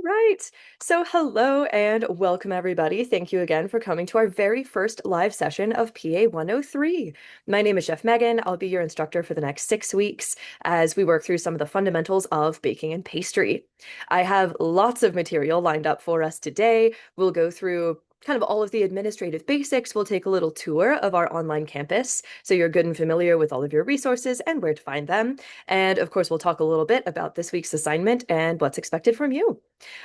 right. So, hello and welcome, everybody. Thank you again for coming to our very first live session of PA103. My name is Chef Megan. I'll be your instructor for the next 6 weeks as we work through some of the fundamentals of baking and pastry. I have lots of material lined up for us today. We'll go through kind of all of the administrative basics. We'll take a little tour of our online campus so you're good and familiar with all of your resources and where to find them. And of course, we'll talk a little bit about this week's assignment and what's expected from you.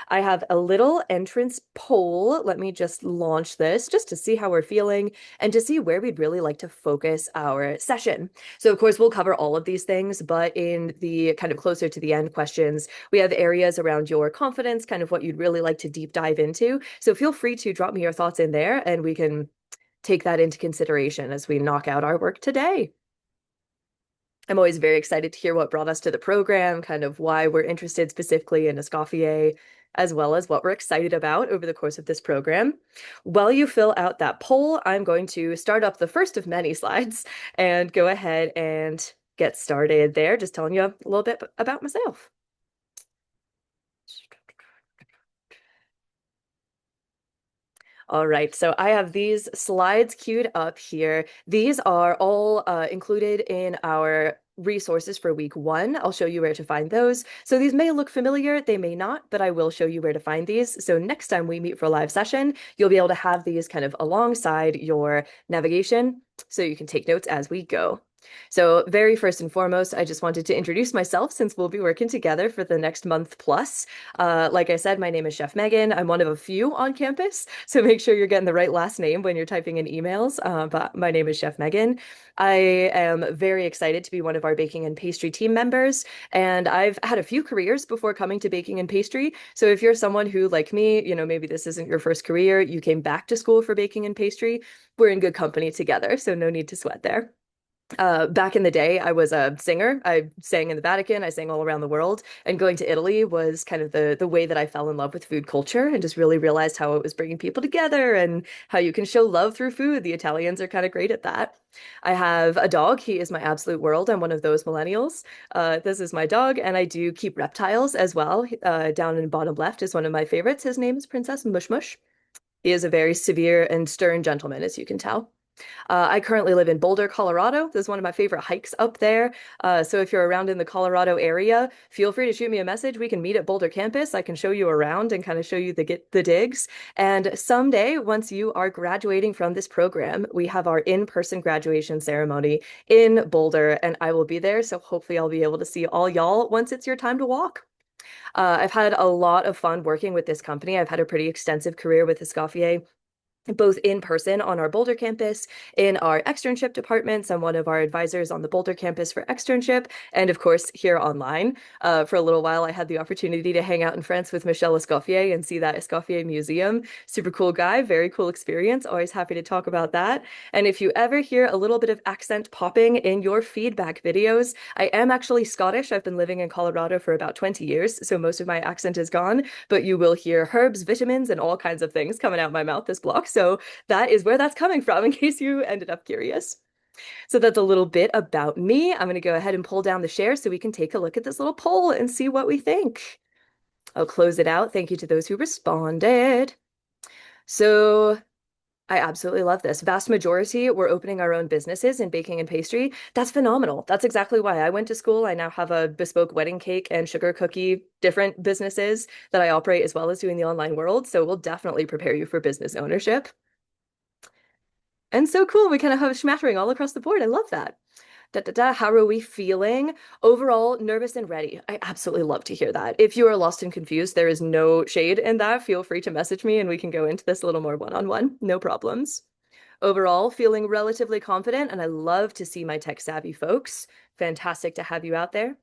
I have a little entrance poll. Let me just launch this just to see how we're feeling and to see where we'd really like to focus our session. So, of course, we'll cover all of these things, but in the kind of closer to the end questions, we have areas around your confidence, kind of what you'd really like to deep dive into. So feel free to drop me your thoughts in there and we can take that into consideration as we knock out our work today. I'm always very excited to hear what brought us to the program, kind of why we're interested specifically in Escoffier, as well as what we're excited about over the course of this program. While you fill out that poll, I'm going to start up the first of many slides and go ahead and get started there, just telling you a little bit about myself. All right, so I have these slides queued up here. These are all included in our resources for week 1. I'll show you where to find those. So these may look familiar, they may not, but I will show you where to find these. So next time we meet for a live session, you'll be able to have these kind of alongside your navigation so you can take notes as we go. So very first and foremost, I just wanted to introduce myself since we'll be working together for the next month plus. Like I said, my name is Chef Megan. I'm one of a few on campus, so make sure you're getting the right last name when you're typing in emails. But my name is Chef Megan. I am very excited to be one of our baking and pastry team members, and I've had a few careers before coming to baking and pastry. So if you're someone who, like me, maybe this isn't your first career, you came back to school for baking and pastry, we're in good company together, so no need to sweat there. Back in the day, I was a singer. I sang in the Vatican. I sang all around the world. And going to Italy was kind of the way that I fell in love with food culture and just really realized how it was bringing people together and how you can show love through food. The Italians are kind of great at that. I have a dog. He is my absolute world. I'm one of those millennials. This is my dog, and I do keep reptiles as well. Down in the bottom left is one of my favorites. His name is Princess Mush Mush. He is a very severe and stern gentleman, as you can tell. I currently live in Boulder, Colorado. This is one of my favorite hikes up there. So if you're around in the Colorado area, feel free to shoot me a message. We can meet at Boulder campus. I can show you around and kind of show you the digs. And someday, once you are graduating from this program, we have our in-person graduation ceremony in Boulder, and I will be there. So hopefully I'll be able to see all y'all once it's your time to walk. I've had a lot of fun working with this company. I've had a pretty extensive career with Escoffier, both in person on our Boulder campus, in our externship departments. I'm one of our advisors on the Boulder campus for externship, and of course here online. For a little while, I had the opportunity to hang out in France with Michel Escoffier and see that Escoffier museum. Super cool guy, very cool experience. Always happy to talk about that. And if you ever hear a little bit of accent popping in your feedback videos, I am actually Scottish. I've been living in Colorado for about 20 years, so most of my accent is gone, but you will hear herbs, vitamins, and all kinds of things coming out my mouth this block. So that is where that's coming from, in case you ended up curious. So that's a little bit about me. I'm going to go ahead and pull down the share so we can take a look at this little poll and see what we think. I'll close it out. Thank you to those who responded. So I absolutely love this. Vast majority, we're opening our own businesses in baking and pastry. That's phenomenal. That's exactly why I went to school. I now have a bespoke wedding cake and sugar cookie, different businesses that I operate as well as doing the online world. So we'll definitely prepare you for business ownership. And so cool. We kind of have a smattering all across the board. I love that. Da, da, da. How are we feeling? Overall, nervous and ready. I absolutely love to hear that. If you are lost and confused, there is no shade in that. Feel free to message me and we can go into this a little more one-on-one. No problems. Overall, feeling relatively confident, and I love to see my tech savvy folks. Fantastic to have you out there.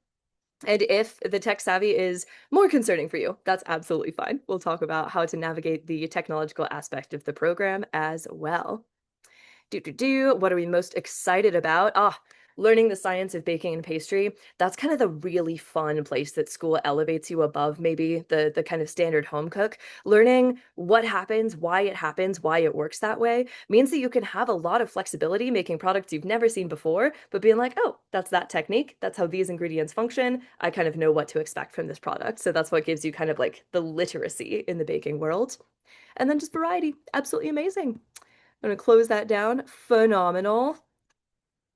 And if the tech savvy is more concerning for you, that's absolutely fine. We'll talk about how to navigate the technological aspect of the program as well. What are we most excited about? learning the science of baking and pastry, that's kind of the really fun place that school elevates you above maybe the kind of standard home cook. Learning what happens, why it works that way means that you can have a lot of flexibility making products you've never seen before, but being like, oh, that's that technique. That's how these ingredients function. I kind of know what to expect from this product. So that's what gives you kind of like the literacy in the baking world. And then just variety. Absolutely amazing. I'm going to close that down. Phenomenal.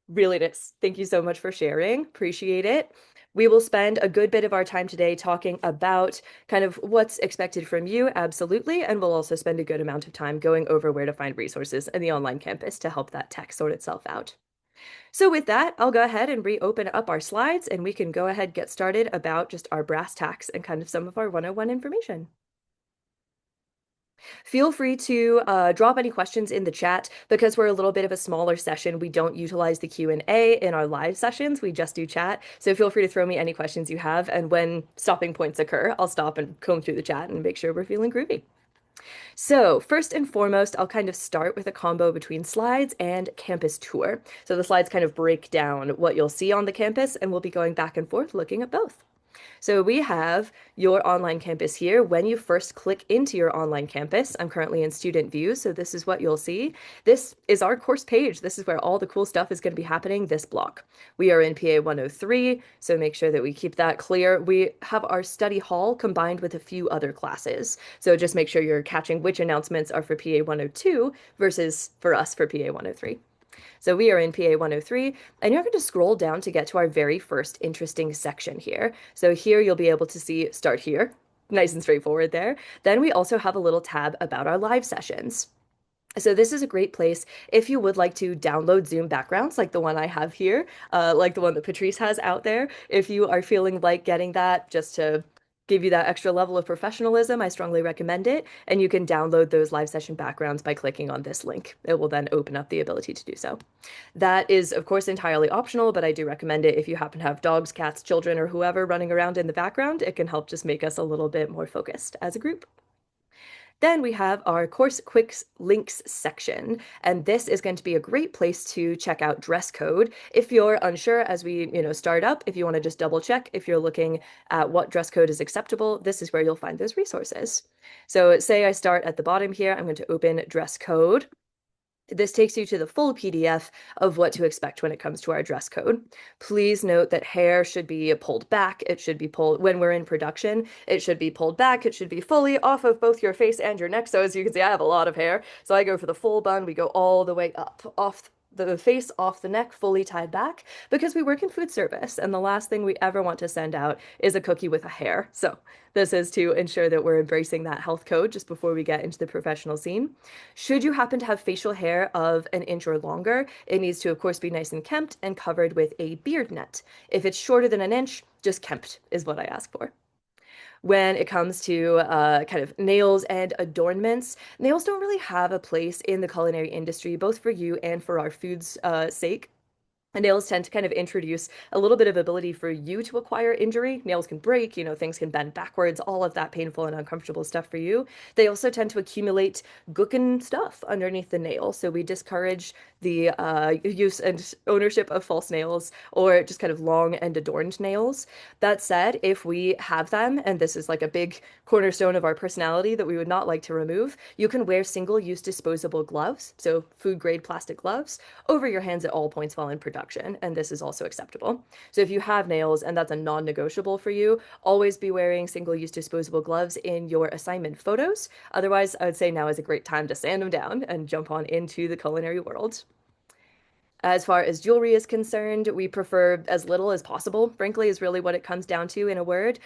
Really nice. Thank you so much for sharing. Appreciate it. We will spend a good bit of our time today talking about kind of what's expected from you, absolutely. And we'll also spend a good amount of time going over where to find resources in the online campus to help that tech sort itself out. So with that, I'll go ahead and reopen up our slides and we can go ahead and get started about just our brass tacks and kind of some of our 101 information. Feel free to drop any questions in the chat. Because we're a little bit of a smaller session, we don't utilize the Q&A in our live sessions. We just do chat. So feel free to throw me any questions you have. And when stopping points occur, I'll stop and comb through the chat and make sure we're feeling groovy. So first and foremost, I'll kind of start with a combo between slides and campus tour. So the slides kind of break down what you'll see on the campus, and we'll be going back and forth looking at both. So we have your online campus here. When you first click into your online campus, I'm currently in student view, so this is what you'll see. This is our course page. This is where all the cool stuff is going to be happening this block. We are in PA103, so make sure that we keep that clear. We have our study hall combined with a few other classes. So just make sure you're catching which announcements are for PA102 versus for us for PA103. So we are in PA 103, and you're going to scroll down to get to our very first interesting section here. So here you'll be able to see start here. Nice and straightforward there. Then we also have a little tab about our live sessions. So this is a great place if you would like to download Zoom backgrounds like the one I have here, like the one that Patrice has out there. If you are feeling like getting that just to give you that extra level of professionalism, I strongly recommend it. And you can download those live session backgrounds by clicking on this link. It will then open up the ability to do so. That is, of course, entirely optional, but I do recommend it if you happen to have dogs, cats, children, or whoever running around in the background. It can help just make us a little bit more focused as a group. Then we have our course quick links section, and this is going to be a great place to check out dress code. If you're unsure as we, start up, if you want to just double check, if you're looking at what dress code is acceptable, this is where you'll find those resources. So say I start at the bottom here, I'm going to open dress code. This takes you to the full PDF of what to expect when it comes to our dress code. Please note that hair should be pulled back. It should be pulled when we're in production. It should be pulled back. It should be fully off of both your face and your neck. So as you can see, I have a lot of hair. So I go for the full bun. We go all the way up, off the face, off the neck, fully tied back, because we work in food service. And the last thing we ever want to send out is a cookie with a hair. So this is to ensure that we're embracing that health code just before we get into the professional scene. Should you happen to have facial hair of an inch or longer, it needs to, of course, be nice and kempt and covered with a beard net. If it's shorter than an inch, just kempt is what I ask for. When it comes to kind of nails and adornments, nails don't really have a place in the culinary industry, both for you and for our food's sake. And nails tend to kind of introduce a little bit of ability for you to acquire injury. Nails can break, things can bend backwards, all of that painful and uncomfortable stuff for you. They also tend to accumulate gookin stuff underneath the nail. So we discourage the use and ownership of false nails or just kind of long and adorned nails. That said, if we have them, and this is like a big cornerstone of our personality that we would not like to remove, you can wear single-use disposable gloves, so food-grade plastic gloves, over your hands at all points while in production, and this is also acceptable. So if you have nails and that's a non-negotiable for you, always be wearing single-use disposable gloves in your assignment photos. Otherwise, I would say now is a great time to sand them down and jump on into the culinary world. As far as jewelry is concerned, we prefer as little as possible, frankly, is really what it comes down to in a word.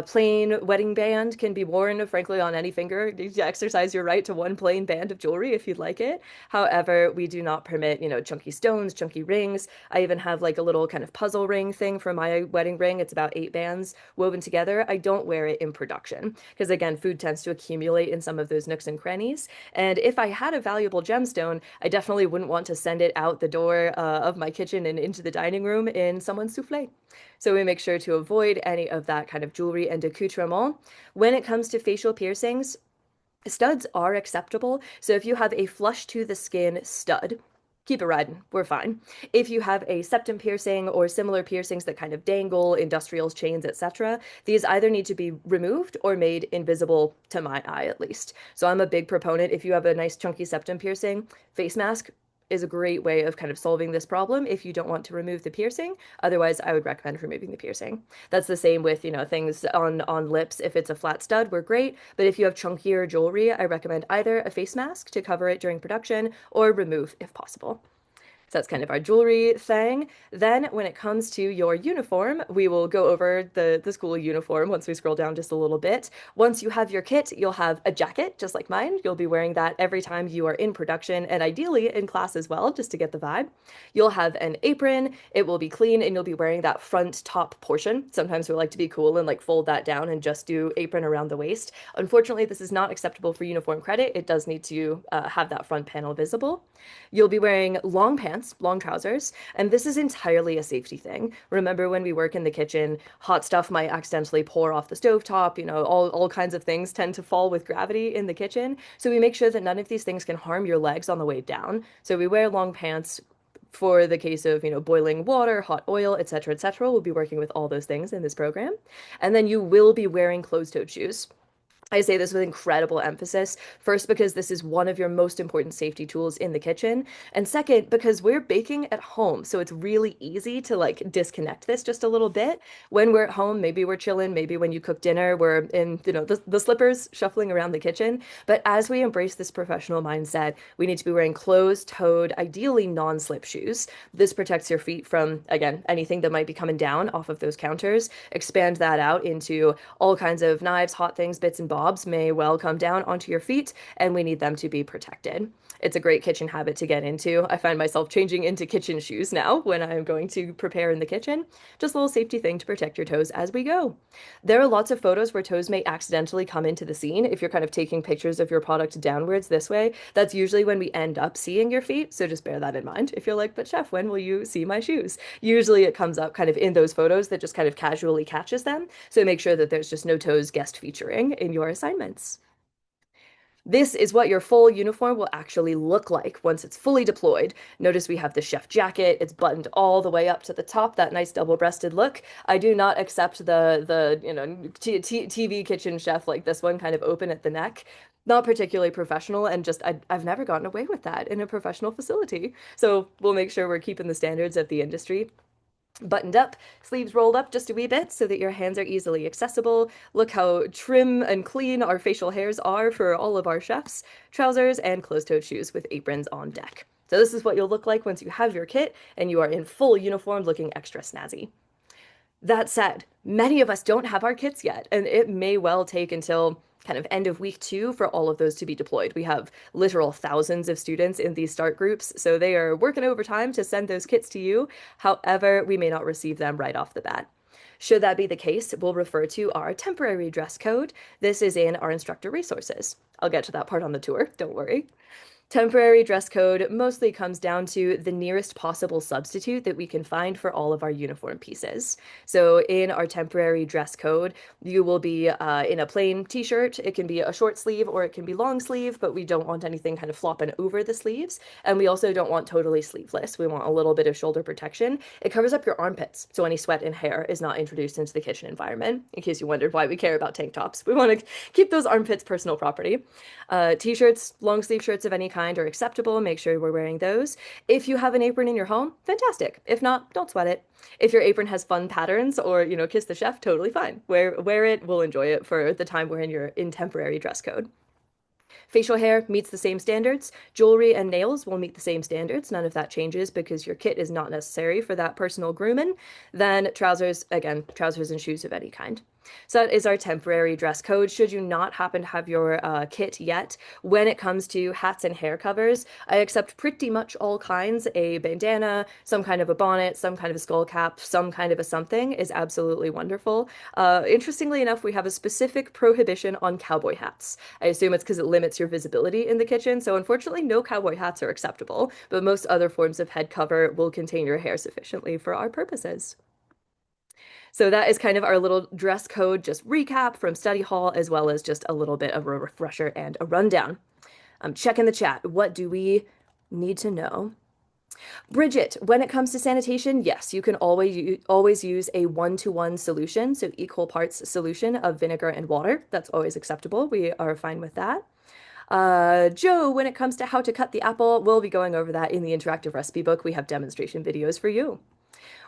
Plain wedding band can be worn, frankly, on any finger. You exercise your right to one plain band of jewelry if you'd like it. However, we do not permit, chunky stones, chunky rings. I even have like a little kind of puzzle ring thing for my wedding ring. It's about 8 bands woven together. I don't wear it in production because, again, food tends to accumulate in some of those nooks and crannies. And if I had a valuable gemstone, I definitely wouldn't want to send it out the door of my kitchen and into the dining room in someone's souffle. So we make sure to avoid any of that kind of jewelry and accoutrement. When it comes to facial piercings, studs are acceptable. So if you have a flush to the skin stud, keep it riding. We're fine. If you have a septum piercing or similar piercings that kind of dangle, industrial chains, etc., these either need to be removed or made invisible to my eye at least. So I'm a big proponent. If you have a nice chunky septum piercing, face mask is a great way of kind of solving this problem if you don't want to remove the piercing. Otherwise, I would recommend removing the piercing. That's the same with, things on lips. If it's a flat stud, we're great. But if you have chunkier jewelry, I recommend either a face mask to cover it during production or remove if possible. So that's kind of our jewelry thing. Then when it comes to your uniform, we will go over the school uniform once we scroll down just a little bit. Once you have your kit, you'll have a jacket, just like mine. You'll be wearing that every time you are in production and ideally in class as well, just to get the vibe. You'll have an apron. It will be clean and you'll be wearing that front top portion. Sometimes we like to be cool and like fold that down and just do apron around the waist. Unfortunately, this is not acceptable for uniform credit. It does need to have that front panel visible. You'll be wearing long pants, long trousers, and this is entirely a safety thing. Remember when we work in the kitchen, hot stuff might accidentally pour off the stovetop, all kinds of things tend to fall with gravity in the kitchen. So we make sure that none of these things can harm your legs on the way down. So we wear long pants for the case of, boiling water, hot oil, etc., etc. We'll be working with all those things in this program. And then you will be wearing closed-toed shoes. I say this with incredible emphasis. First, because this is one of your most important safety tools in the kitchen. And second, because we're baking at home. So it's really easy to like disconnect this just a little bit. When we're at home, maybe we're chilling, maybe when you cook dinner, we're in, the slippers shuffling around the kitchen. But as we embrace this professional mindset, we need to be wearing closed-toed, ideally non-slip shoes. This protects your feet from, again, anything that might be coming down off of those counters. Expand that out into all kinds of knives, hot things, bits and bobs may well come down onto your feet, and we need them to be protected. It's a great kitchen habit to get into. I find myself changing into kitchen shoes now when I'm going to prepare in the kitchen. Just a little safety thing to protect your toes as we go. There are lots of photos where toes may accidentally come into the scene. If you're kind of taking pictures of your product downwards this way, that's usually when we end up seeing your feet. So just bear that in mind. If you're like, but chef, when will you see my shoes? Usually it comes up kind of in those photos that just kind of casually catches them. So make sure that there's just no toes guest featuring in your assignments. This is what your full uniform will actually look like once it's fully deployed. Notice we have the chef jacket. It's buttoned all the way up to the top, that nice double-breasted look. I do not accept the TV kitchen chef like this one, kind of open at the neck. Not particularly professional, and just I've never gotten away with that in a professional facility. So we'll make sure we're keeping the standards of the industry. Buttoned up, sleeves rolled up just a wee bit so that your hands are easily accessible. Look how trim and clean our facial hairs are for all of our chefs. Trousers and closed-toed shoes with aprons on deck. So this is what you'll look like once you have your kit and you are in full uniform looking extra snazzy. That said, many of us don't have our kits yet, and it may well take until kind of end of week 2 for all of those to be deployed. We have literal thousands of students in these start groups, so they are working overtime to send those kits to you. However, we may not receive them right off the bat. Should that be the case, we'll refer to our temporary dress code. This is in our instructor resources. I'll get to that part on the tour, don't worry. Temporary dress code mostly comes down to the nearest possible substitute that we can find for all of our uniform pieces. So in our temporary dress code, you will be in a plain t-shirt. It can be a short sleeve or it can be long sleeve, but we don't want anything kind of flopping over the sleeves. And we also don't want totally sleeveless. We want a little bit of shoulder protection. It covers up your armpits, so any sweat and hair is not introduced into the kitchen environment, in case you wondered why we care about tank tops. We want to keep those armpits personal property. T-shirts, long sleeve shirts of any kind are acceptable. Make sure we're wearing those. If you have an apron in your home, fantastic. If not, don't sweat it. If your apron has fun patterns or, kiss the chef, totally fine. Wear it. We'll enjoy it for the time we're in your temporary dress code. Facial hair meets the same standards. Jewelry and nails will meet the same standards. None of that changes because your kit is not necessary for that personal grooming. Then trousers, again, trousers and shoes of any kind. So that is our temporary dress code. Should you not happen to have your kit yet, when it comes to hats and hair covers, I accept pretty much all kinds. A bandana, some kind of a bonnet, some kind of a skull cap, some kind of a something is absolutely wonderful. Interestingly enough, we have a specific prohibition on cowboy hats. I assume it's because it limits your visibility in the kitchen, so unfortunately no cowboy hats are acceptable, but most other forms of head cover will contain your hair sufficiently for our purposes. So that is kind of our little dress code, just recap from study hall, as well as just a little bit of a refresher and a rundown. Check in the chat. What do we need to know? Bridget, when it comes to sanitation, yes, you can always use a one-to-one solution, so equal parts solution of vinegar and water. That's always acceptable. We are fine with that. Joe, when it comes to how to cut the apple, we'll be going over that in the interactive recipe book. We have demonstration videos for you.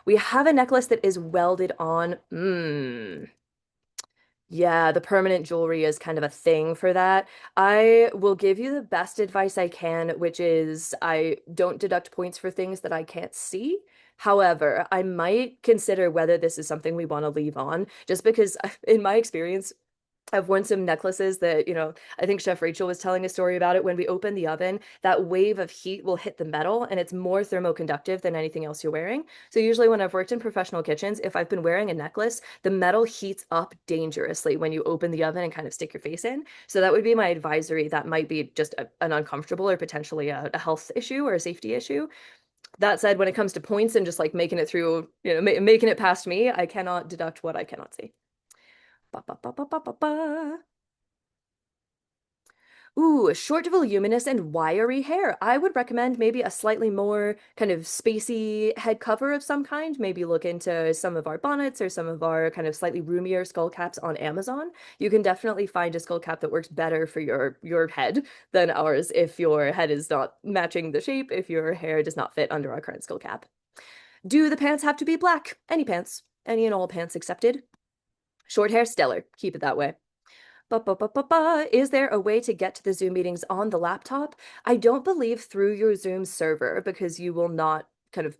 We have a necklace that is welded on. Yeah, the permanent jewelry is kind of a thing for that. I will give you the best advice I can, which is I don't deduct points for things that I can't see. However, I might consider whether this is something we want to leave on, just because, in my experience, I've worn some necklaces that, I think Chef Rachel was telling a story about it. When we open the oven, that wave of heat will hit the metal and it's more thermoconductive than anything else you're wearing. So usually when I've worked in professional kitchens, if I've been wearing a necklace, the metal heats up dangerously when you open the oven and kind of stick your face in. So that would be my advisory. That might be just an uncomfortable or potentially a health issue or a safety issue. That said, when it comes to points and just like making it through, making it past me, I cannot deduct what I cannot see. Ba, ba, ba, ba, ba, ba, ba. Ooh, short voluminous and wiry hair. I would recommend maybe a slightly more kind of spacey head cover of some kind. Maybe look into some of our bonnets or some of our kind of slightly roomier skull caps on Amazon. You can definitely find a skull cap that works better for your head than ours if your head is not matching the shape, if your hair does not fit under our current skull cap. Do the pants have to be black? Any pants. Any and all pants accepted. Short hair, stellar. Keep it that way. Ba, ba, ba, ba, ba. Is there a way to get to the Zoom meetings on the laptop? I don't believe through your Zoom server because you will not kind of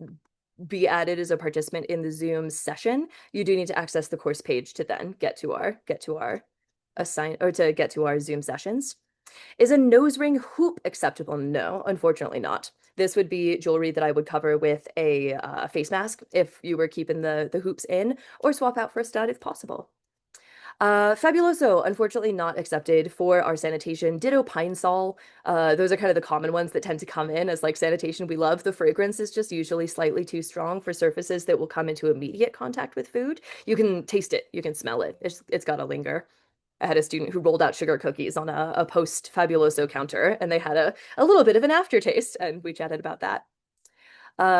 be added as a participant in the Zoom session. You do need to access the course page to then get to our assign or to get to our Zoom sessions. Is a nose ring hoop acceptable? No, unfortunately not. This would be jewelry that I would cover with a face mask if you were keeping the hoops in, or swap out for a stud if possible. Fabuloso, unfortunately not accepted for our sanitation. Ditto Pine Sol. Those are kind of the common ones that tend to come in as like sanitation we love. The fragrance is just usually slightly too strong for surfaces that will come into immediate contact with food. You can taste it, you can smell it. It's gotta linger. I had a student who rolled out sugar cookies on a post Fabuloso counter, and they had a little bit of an aftertaste, and we chatted about that.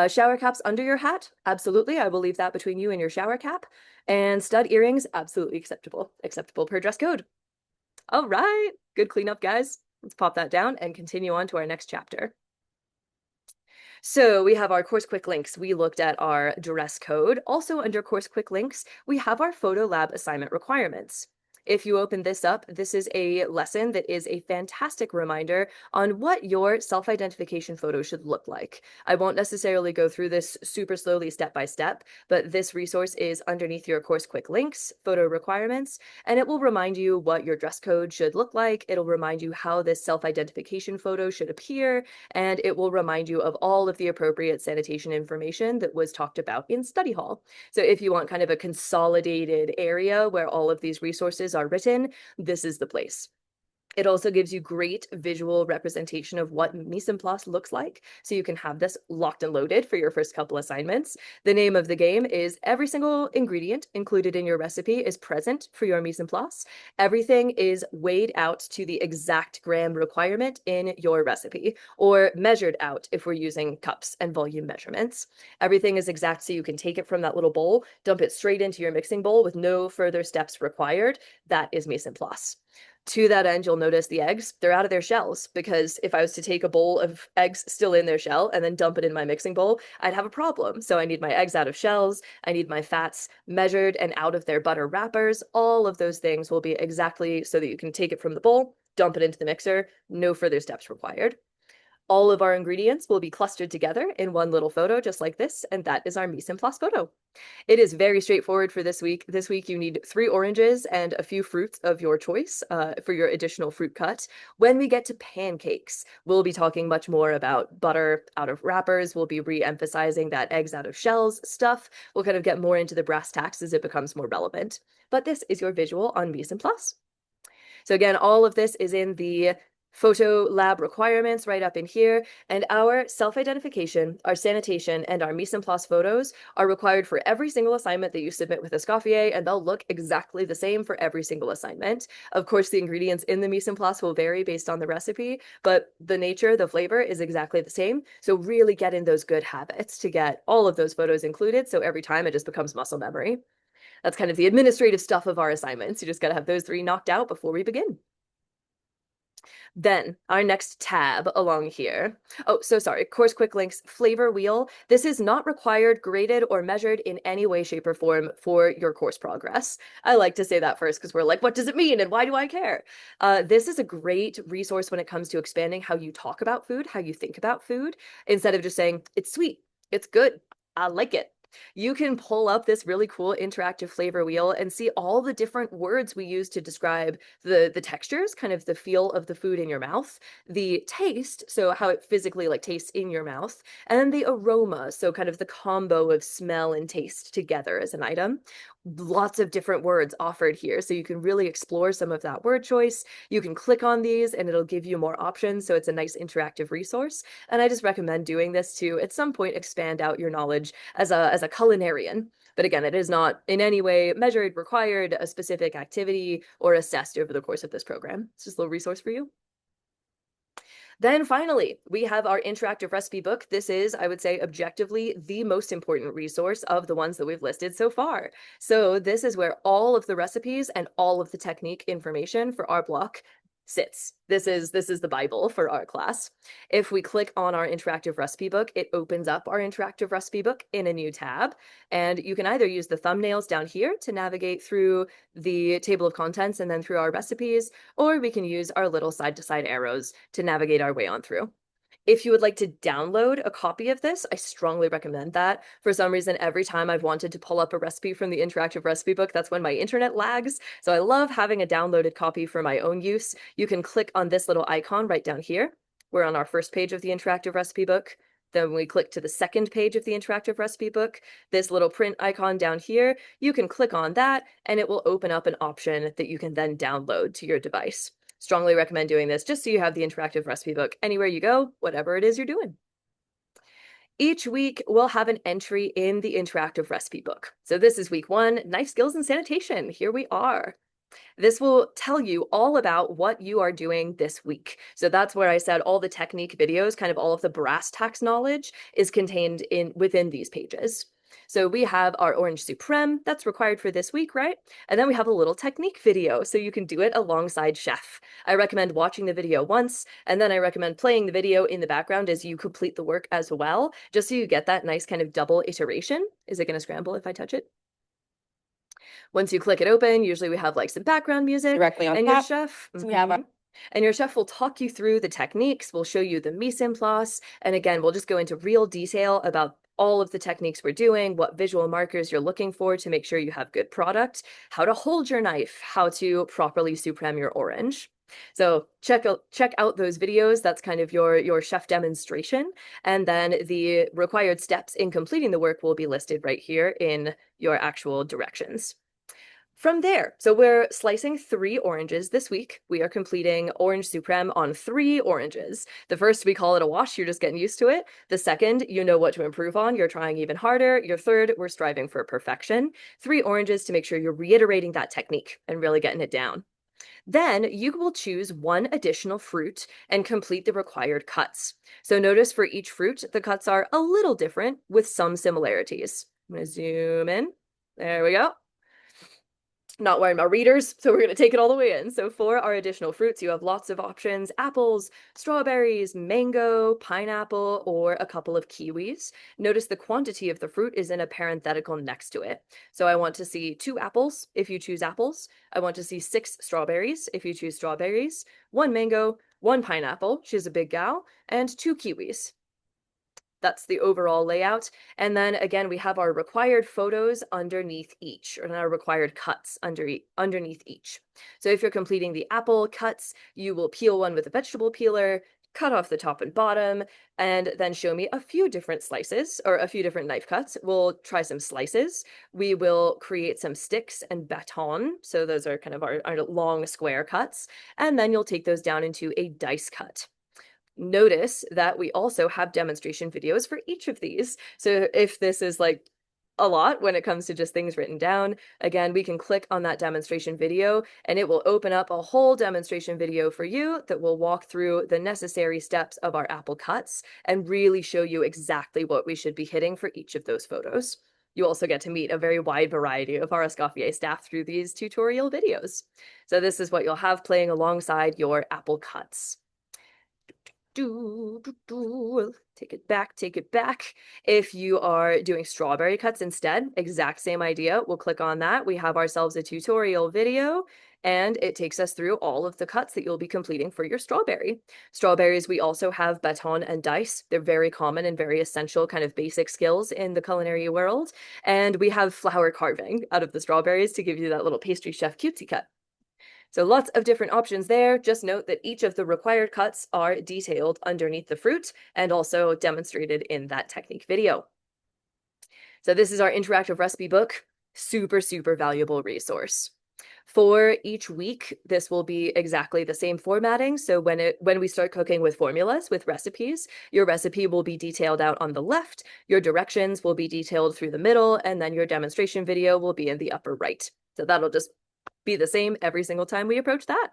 Shower caps under your hat? Absolutely. I will leave that between you and your shower cap. And stud earrings? Absolutely acceptable. Acceptable per dress code. All right. Good cleanup, guys. Let's pop that down and continue on to our next chapter. So we have our course quick links. We looked at our dress code. Also under course quick links, we have our photo lab assignment requirements. If you open this up, this is a lesson that is a fantastic reminder on what your self-identification photo should look like. I won't necessarily go through this super slowly step by step, but this resource is underneath your course quick links, photo requirements, and it will remind you what your dress code should look like. It'll remind you how this self-identification photo should appear, and it will remind you of all of the appropriate sanitation information that was talked about in study hall. So if you want kind of a consolidated area where all of these resources are written, this is the place. It also gives you great visual representation of what mise en place looks like, so you can have this locked and loaded for your first couple assignments. The name of the game is every single ingredient included in your recipe is present for your mise en place. Everything is weighed out to the exact gram requirement in your recipe, or measured out if we're using cups and volume measurements. Everything is exact, so you can take it from that little bowl, dump it straight into your mixing bowl with no further steps required. That is mise en place. To that end, you'll notice the eggs, they're out of their shells, because if I was to take a bowl of eggs still in their shell and then dump it in my mixing bowl, I'd have a problem. So I need my eggs out of shells, I need my fats measured and out of their butter wrappers. All of those things will be exactly so that you can take it from the bowl, dump it into the mixer, no further steps required. All of our ingredients will be clustered together in one little photo just like this, and that is our mise en place photo. It is very straightforward for this week. This week you need 3 oranges and a few fruits of your choice for your additional fruit cut. When we get to pancakes, we'll be talking much more about butter out of wrappers. We'll be re-emphasizing that eggs out of shells stuff. We'll kind of get more into the brass tacks as it becomes more relevant. But this is your visual on mise en place. So again, all of this is in the photo lab requirements right up in here, and our self-identification, our sanitation, and our mise en place photos are required for every single assignment that you submit with Escoffier, and they'll look exactly the same for every single assignment. Of course, the ingredients in the mise en place will vary based on the recipe, but the nature, the flavor is exactly the same. So really get in those good habits to get all of those photos included, so every time it just becomes muscle memory. That's kind of the administrative stuff of our assignments. You just got to have those 3 knocked out before we begin. Then our next tab along here. Oh, so sorry. Course quick links, flavor wheel. This is not required, graded, or measured in any way, shape, or form for your course progress. I like to say that first because we're like, what does it mean and why do I care? This is a great resource when it comes to expanding how you talk about food, how you think about food, instead of just saying, it's sweet, it's good, I like it. You can pull up this really cool interactive flavor wheel and see all the different words we use to describe the textures, kind of the feel of the food in your mouth, the taste, so how it physically like tastes in your mouth, and then the aroma, so kind of the combo of smell and taste together as an item. Lots of different words offered here, so you can really explore some of that word choice. You can click on these and it'll give you more options, so it's a nice interactive resource. And I just recommend doing this to, at some point, expand out your knowledge as a culinarian. But again, it is not in any way measured, required, a specific activity, or assessed over the course of this program. It's just a little resource for you. Then finally, we have our interactive recipe book. This is, I would say, objectively the most important resource of the ones that we've listed so far. So this is where all of the recipes and all of the technique information for our block sits. This is the Bible for our class. If we click on our interactive recipe book, it opens up our interactive recipe book in a new tab. And you can either use the thumbnails down here to navigate through the table of contents and then through our recipes, or we can use our little side-to-side arrows to navigate our way on through. If you would like to download a copy of this, I strongly recommend that. For some reason, every time I've wanted to pull up a recipe from the interactive recipe book, that's when my internet lags. So I love having a downloaded copy for my own use. You can click on this little icon right down here. We're on our first page of the interactive recipe book. Then we click to the second page of the interactive recipe book. This little print icon down here, you can click on that and it will open up an option that you can then download to your device. Strongly recommend doing this just so you have the interactive recipe book anywhere you go, whatever it is you're doing. Each week, we'll have an entry in the interactive recipe book. So this is week 1, knife skills and sanitation. Here we are. This will tell you all about what you are doing this week. So that's where I said all the technique videos, kind of all of the brass tacks knowledge is contained within these pages. So we have our orange supreme, that's required for this week, right? And then we have a little technique video, so you can do it alongside chef. I recommend watching the video once, and then I recommend playing the video in the background as you complete the work as well, just so you get that nice kind of double iteration. Is it gonna scramble if I touch it? Once you click it open, usually we have like some background music Directly on and top. your chef. So we have And your chef will talk you through the techniques, we'll show you the mise en place, and again, we'll just go into real detail about all of the techniques we're doing, what visual markers you're looking for to make sure you have good product, how to hold your knife, how to properly supreme your orange. So check out those videos. That's kind of your chef demonstration. And then the required steps in completing the work will be listed right here in your actual directions. From there, so we're slicing 3 oranges this week. We are completing orange supreme on 3 oranges. The first, we call it a wash, you're just getting used to it. The second, you know what to improve on, you're trying even harder. Your third, we're striving for perfection. 3 oranges to make sure you're reiterating that technique and really getting it down. Then you will choose 1 additional fruit and complete the required cuts. So notice for each fruit, the cuts are a little different with some similarities. I'm gonna zoom in. There we go. Not wearing my readers, so we're going to take it all the way in. So for our additional fruits, you have lots of options: apples, strawberries, mango, pineapple, or a couple of kiwis. Notice the quantity of the fruit is in a parenthetical next to it. So I want to see 2 apples if you choose apples. I want to see 6 strawberries if you choose strawberries, 1 mango, 1 pineapple, she's a big gal, and 2 kiwis. That's the overall layout. And then again, we have our required photos underneath each, or our required cuts underneath each. So if you're completing the apple cuts, you will peel one with a vegetable peeler, cut off the top and bottom, and then show me a few different slices or a few different knife cuts. We'll try some slices. We will create some sticks and baton. So those are kind of our long square cuts. And then you'll take those down into a dice cut. Notice that we also have demonstration videos for each of these. So if this is like a lot when it comes to just things written down, again, we can click on that demonstration video and it will open up a whole demonstration video for you that will walk through the necessary steps of our apple cuts and really show you exactly what we should be hitting for each of those photos. You also get to meet a very wide variety of our Escoffier staff through these tutorial videos. So this is what you'll have playing alongside your apple cuts. Take it back, take it back. If you are doing strawberry cuts instead, exact same idea. We'll click on that. We have ourselves a tutorial video and it takes us through all of the cuts that you'll be completing for your strawberry. Strawberries, we also have baton and dice. They're very common and very essential kind of basic skills in the culinary world. And we have flower carving out of the strawberries to give you that little pastry chef cutesy cut. So lots of different options there. Just note that each of the required cuts are detailed underneath the fruit and also demonstrated in that technique video. So this is our interactive recipe book, super, super valuable resource. For each week, this will be exactly the same formatting. So when we start cooking with formulas, with recipes, your recipe will be detailed out on the left, your directions will be detailed through the middle, and then your demonstration video will be in the upper right. So that'll just be the same every single time we approach that.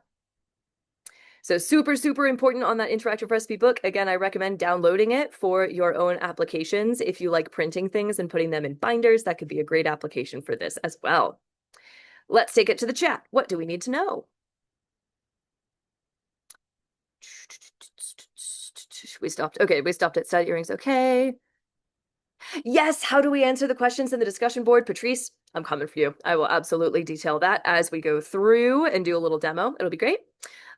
So super, super important on that interactive recipe book. Again, I recommend downloading it for your own applications. If you like printing things and putting them in binders, that could be a great application for this as well. Let's take it to the chat. What do we need to know? We stopped at stud earrings. Okay. Yes, how do we answer the questions in the discussion board? Patrice, I'm coming for you. I will absolutely detail that as we go through and do a little demo. It'll be great.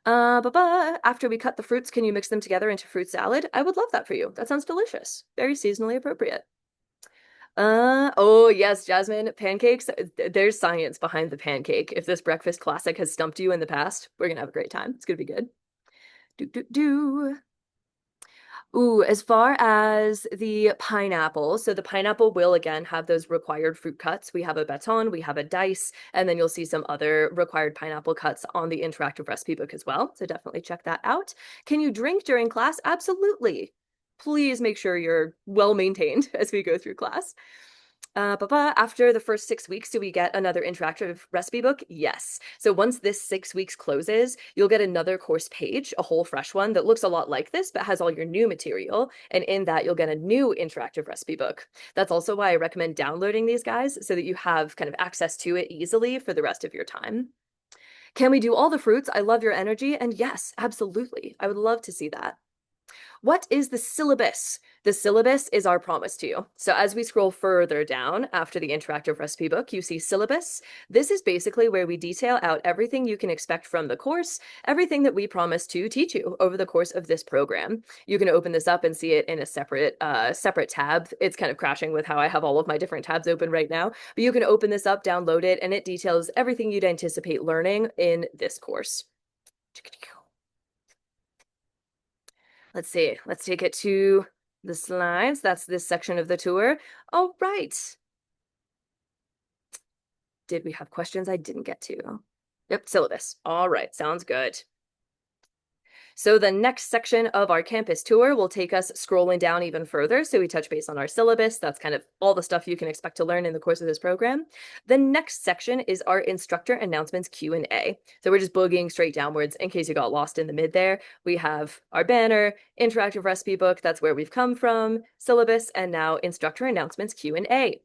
After we cut the fruits, can you mix them together into fruit salad? I would love that for you. That sounds delicious. Very seasonally appropriate. Oh yes, Jasmine, pancakes. There's science behind the pancake. If this breakfast classic has stumped you in the past, we're gonna have a great time. It's gonna be good. Do. Ooh, as far as the pineapple, so the pineapple will again have those required fruit cuts. We have a baton, we have a dice, and then you'll see some other required pineapple cuts on the interactive recipe book as well. So definitely check that out. Can you drink during class? Absolutely. Please make sure you're well maintained as we go through class. After the first 6 weeks, do we get another interactive recipe book? Yes. So once this 6 weeks closes, you'll get another course page, a whole fresh one that looks a lot like this, but has all your new material. And in that, you'll get a new interactive recipe book. That's also why I recommend downloading these guys so that you have kind of access to it easily for the rest of your time. Can we do all the fruits? I love your energy. And yes, absolutely. I would love to see that. What is the syllabus? The syllabus is our promise to you. So as we scroll further down after the interactive recipe book, you see syllabus. This is basically where we detail out everything you can expect from the course, everything that we promise to teach you over the course of this program. You can open this up and see it in a separate tab. It's kind of crashing with how I have all of my different tabs open right now, but you can open this up, download it, and it details everything you'd anticipate learning in this course. Let's see. Let's take it to the slides. That's this section of the tour. All right. Did we have questions I didn't get to? Yep, syllabus. All right, sounds good. So the next section of our campus tour will take us scrolling down even further. So we touch base on our syllabus. That's kind of all the stuff you can expect to learn in the course of this program. The next section is our instructor announcements Q&A. So we're just boogieing straight downwards in case you got lost in the mid there. We have our banner, interactive recipe book, that's where we've come from, syllabus, and now instructor announcements Q&A.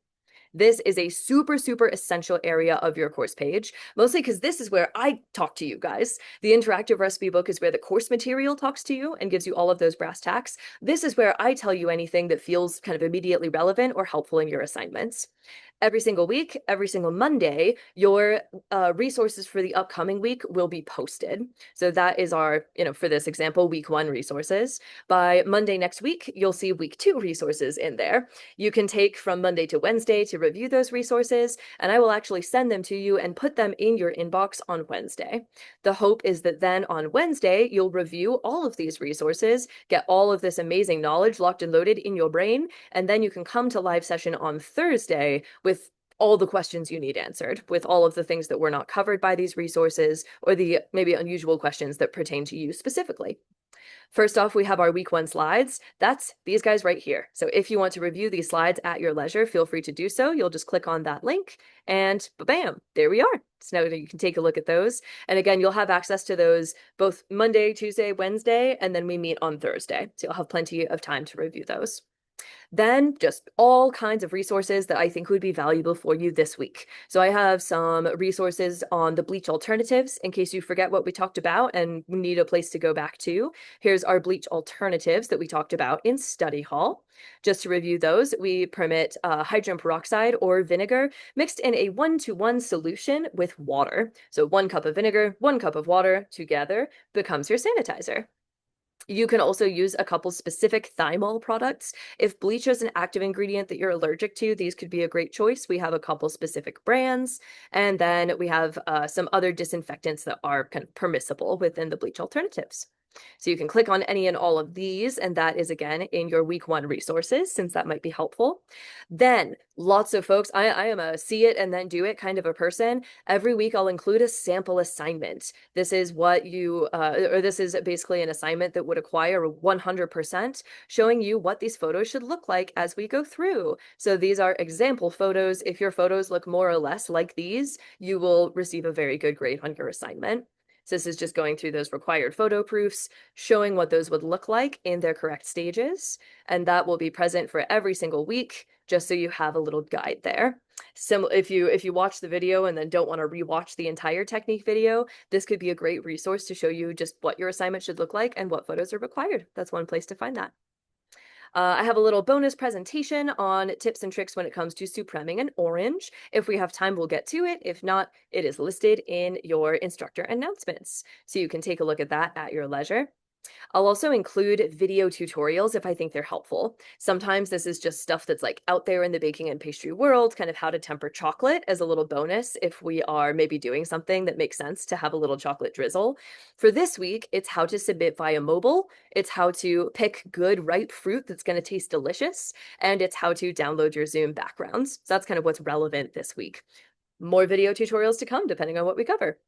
This is a super, super essential area of your course page, mostly because this is where I talk to you guys. The interactive recipe book is where the course material talks to you and gives you all of those brass tacks. This is where I tell you anything that feels kind of immediately relevant or helpful in your assignments. Every single week, every single Monday, your resources for the upcoming week will be posted. So that is our, for this example, week one resources. By Monday next week, you'll see week two resources in there. You can take from Monday to Wednesday to review those resources, and I will actually send them to you and put them in your inbox on Wednesday. The hope is that then on Wednesday, you'll review all of these resources, get all of this amazing knowledge locked and loaded in your brain, and then you can come to live session on Thursday with all the questions you need answered, with all of the things that were not covered by these resources or the maybe unusual questions that pertain to you specifically. First off, we have our week one slides. That's these guys right here. So if you want to review these slides at your leisure, feel free to do so. You'll just click on that link and bam, there we are. So now you can take a look at those. And again, you'll have access to those both Monday, Tuesday, Wednesday, and then we meet on Thursday. So you'll have plenty of time to review those. Then just all kinds of resources that I think would be valuable for you this week. So I have some resources on the bleach alternatives in case you forget what we talked about and need a place to go back to. Here's our bleach alternatives that we talked about in study hall. Just to review those, we permit hydrogen peroxide or vinegar mixed in a 1-to-1 solution with water. So 1 cup of vinegar, 1 cup of water together becomes your sanitizer. You can also use a couple specific thymol products. If bleach is an active ingredient that you're allergic to, these could be a great choice. We have a couple specific brands, and then we have some other disinfectants that are kind of permissible within the bleach alternatives. So you can click on any and all of these, and that is again in your week one resources, since that might be helpful. Then lots of folks, I am a see it and then do it kind of a person. Every week I'll include a sample assignment. This is what you, or this is basically an assignment that would acquire 100%, showing you what these photos should look like as we go through. So these are example photos. If your photos look more or less like these, you will receive a very good grade on your assignment. So this is just going through those required photo proofs, showing what those would look like in their correct stages. And that will be present for every single week, just so you have a little guide there. If you watch the video and then don't want to rewatch the entire technique video, this could be a great resource to show you just what your assignment should look like and what photos are required. That's one place to find that. I have a little bonus presentation on tips and tricks when it comes to supreming an orange. If we have time, we'll get to it. If not, it is listed in your instructor announcements. So you can take a look at that at your leisure. I'll also include video tutorials if I think they're helpful. Sometimes this is just stuff that's like out there in the baking and pastry world, kind of how to temper chocolate as a little bonus if we are maybe doing something that makes sense to have a little chocolate drizzle. For this week, it's how to submit via mobile, it's how to pick good ripe fruit that's going to taste delicious, and it's how to download your Zoom backgrounds. So that's kind of what's relevant this week. More video tutorials to come depending on what we cover.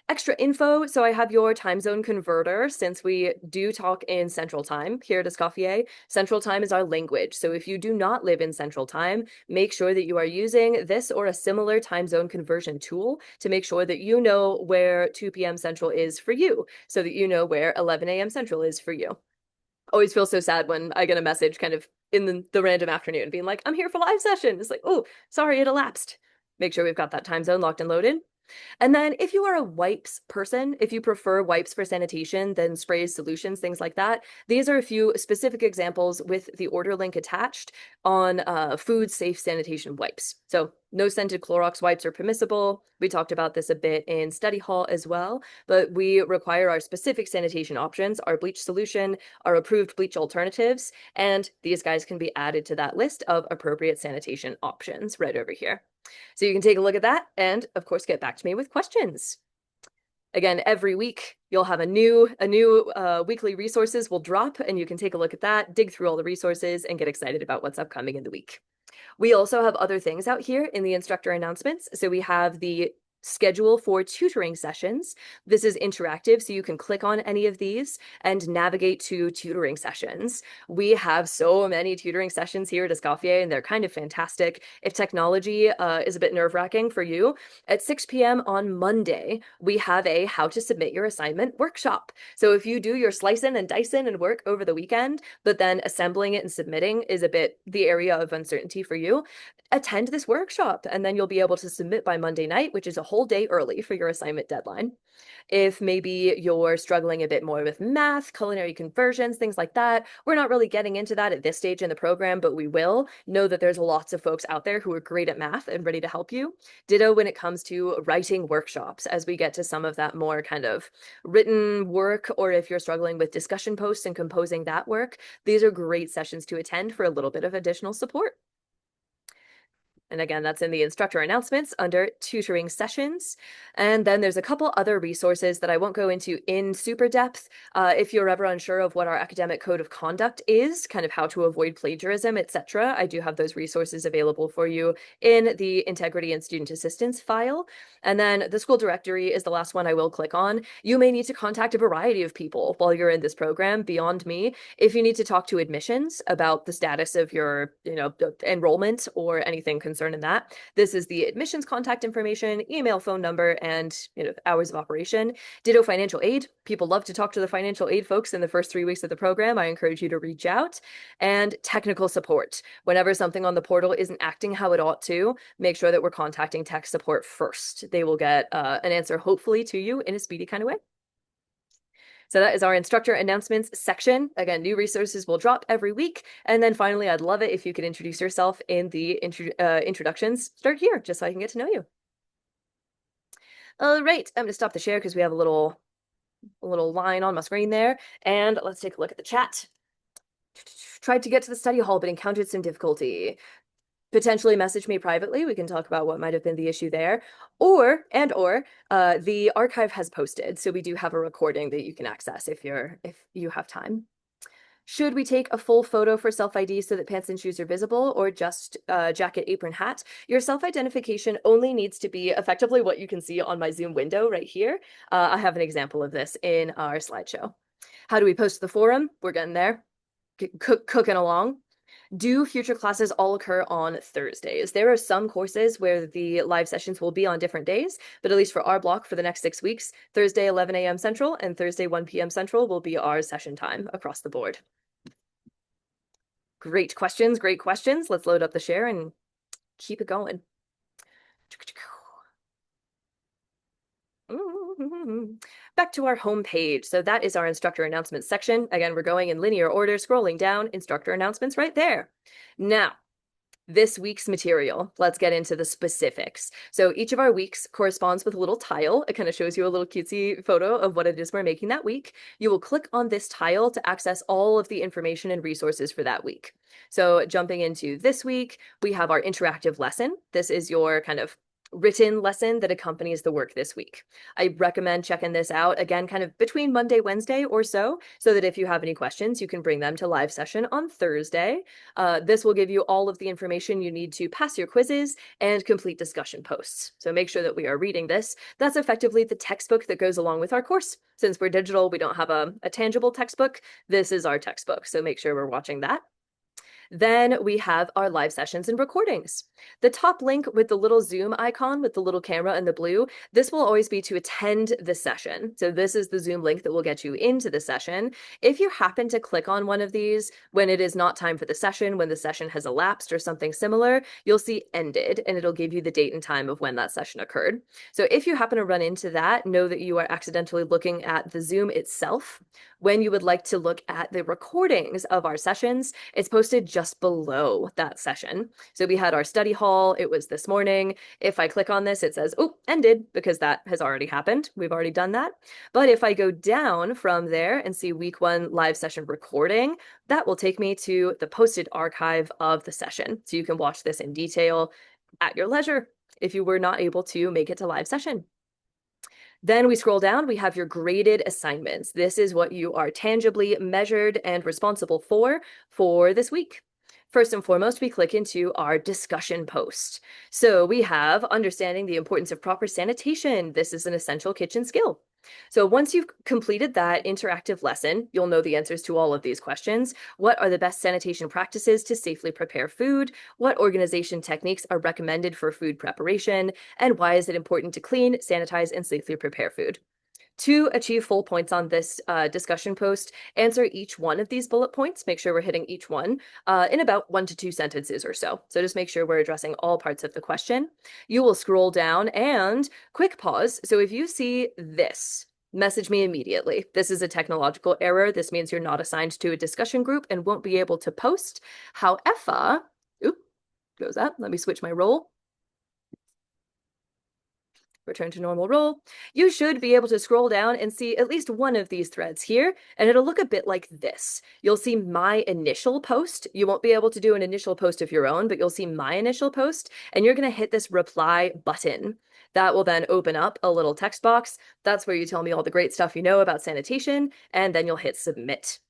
Extra info, so I have your time zone converter. Since we do talk in Central Time here at Escoffier, Central Time is our language. So if you do not live in Central Time, make sure that you are using this or a similar time zone conversion tool to make sure that you know where 2 p.m. Central is for you, so that you know where 11 a.m. Central is for you. Always feel so sad when I get a message kind of in the random afternoon being like, I'm here for live session. It's like, oh, sorry, it elapsed. Make sure we've got that time zone locked and loaded. And then if you are a wipes person, if you prefer wipes for sanitation than sprays, solutions, things like that, these are a few specific examples with the order link attached on food safe sanitation wipes. So no scented Clorox wipes are permissible. We talked about this a bit in study hall as well, but we require our specific sanitation options, our bleach solution, our approved bleach alternatives, and these guys can be added to that list of appropriate sanitation options right over here. So you can take a look at that and, of course, get back to me with questions. Again, every week you'll have a new weekly resources will drop, and you can take a look at that, dig through all the resources, and get excited about what's upcoming in the week. We also have other things out here in the instructor announcements. So we have the schedule for tutoring sessions. This is interactive, so you can click on any of these and navigate to tutoring sessions. We have so many tutoring sessions here at Escoffier, and they're kind of fantastic. If technology is a bit nerve-wracking for you, at 6 p.m. on Monday, we have a how to submit your assignment workshop. So if you do your slicing and dicing and work over the weekend, but then assembling it and submitting is a bit the area of uncertainty for you, attend this workshop, and then you'll be able to submit by Monday night, which is a whole day early for your assignment deadline. If maybe you're struggling a bit more with math, culinary conversions, things like that, we're not really getting into that at this stage in the program, but we will. Know that there's lots of folks out there who are great at math and ready to help you. Ditto when it comes to writing workshops, as we get to some of that more kind of written work, or if you're struggling with discussion posts and composing that work, these are great sessions to attend for a little bit of additional support. And again, that's in the instructor announcements under tutoring sessions. And then there's a couple other resources that I won't go into in super depth. If you're ever unsure of what our academic code of conduct is, kind of how to avoid plagiarism, etc., I do have those resources available for you in the integrity and student assistance file. And then the school directory is the last one I will click on. You may need to contact a variety of people while you're in this program beyond me. If you need to talk to admissions about the status of your, enrollment or anything concerning that, this is the admissions contact information, email, phone number, and hours of operation. Ditto financial aid. People love to talk to the financial aid folks in the first 3 weeks of the program. I encourage you to reach out. And technical support. Whenever something on the portal isn't acting how it ought to, make sure that we're contacting tech support first. They will get an answer hopefully to you in a speedy kind of way. So that is our instructor announcements section. Again, new resources will drop every week. And then finally, I'd love it if you could introduce yourself in the introductions. Start here, just so I can get to know you. All right, I'm going to stop the share because we have a little line on my screen there. And let's take a look at the chat. Tried to get to the study hall, but encountered some difficulty. Potentially message me privately. We can talk about what might have been the issue there. Or the archive has posted, so we do have a recording that you can access if you have time. Should we take a full photo for self-ID so that pants and shoes are visible, or just jacket, apron, hat? Your self-identification only needs to be effectively what you can see on my Zoom window right here. I have an example of this in our slideshow. How do we post to the forum? We're getting there. Cooking along. Do future classes all occur on Thursdays? There are some courses where the live sessions will be on different days, but at least for our block for the next 6 weeks, Thursday 11 a.m. Central and Thursday 1 p.m. Central will be our session time across the board. Great questions, great questions. Let's load up the share and keep it going. Back to our home page. So that is our instructor announcements section. Again, we're going in linear order, scrolling down, instructor announcements right there. Now, this week's material. Let's get into the specifics. So each of our weeks corresponds with a little tile. It kind of shows you a little cutesy photo of what it is we're making that week. You will click on this tile to access all of the information and resources for that week. So jumping into this week, we have our interactive lesson. This is your kind of written lesson that accompanies the work this week. I recommend checking this out again, kind of between Monday, Wednesday or so that if you have any questions, you can bring them to live session on Thursday. This will give you all of the information you need to pass your quizzes and complete discussion posts. So make sure that we are reading this. That's effectively the textbook that goes along with our course. Since we're digital, we don't have a tangible textbook. This is our textbook. So make sure we're watching that. Then we have our live sessions and recordings. The top link with the little Zoom icon with the little camera in the blue, this will always be to attend the session. So this is the Zoom link that will get you into the session. If you happen to click on one of these when it is not time for the session, when the session has elapsed or something similar, you'll see ended, and it'll give you the date and time of when that session occurred. So if you happen to run into that, know that you are accidentally looking at the Zoom itself. When you would like to look at the recordings of our sessions, it's posted just below that session. So we had our study hall. It was this morning. If I click on this, it says, oh, ended, because that has already happened. We've already done that. But if I go down from there and see week 1 live session recording, that will take me to the posted archive of the session. So you can watch this in detail at your leisure if you were not able to make it to live session. Then we scroll down, we have your graded assignments. This is what you are tangibly measured and responsible for this week. First and foremost, we click into our discussion post. So we have understanding the importance of proper sanitation. This is an essential kitchen skill. So once you've completed that interactive lesson, you'll know the answers to all of these questions. What are the best sanitation practices to safely prepare food? What organization techniques are recommended for food preparation? And why is it important to clean, sanitize, and safely prepare food? To achieve full points on this discussion post, answer each one of these bullet points. Make sure we're hitting each one in about 1 to 2 sentences or so. So just make sure we're addressing all parts of the question. You will scroll down and quick pause. So if you see this, message me immediately. This is a technological error. This means you're not assigned to a discussion group and won't be able to post. However, oop, goes up. Let me switch my role. Return to normal role. You should be able to scroll down and see at least one of these threads here, and it'll look a bit like this. You'll see my initial post. You won't be able to do an initial post of your own, but you'll see my initial post, and you're going to hit this reply button. That will then open up a little text box. That's where you tell me all the great stuff you know about sanitation, and then you'll hit submit.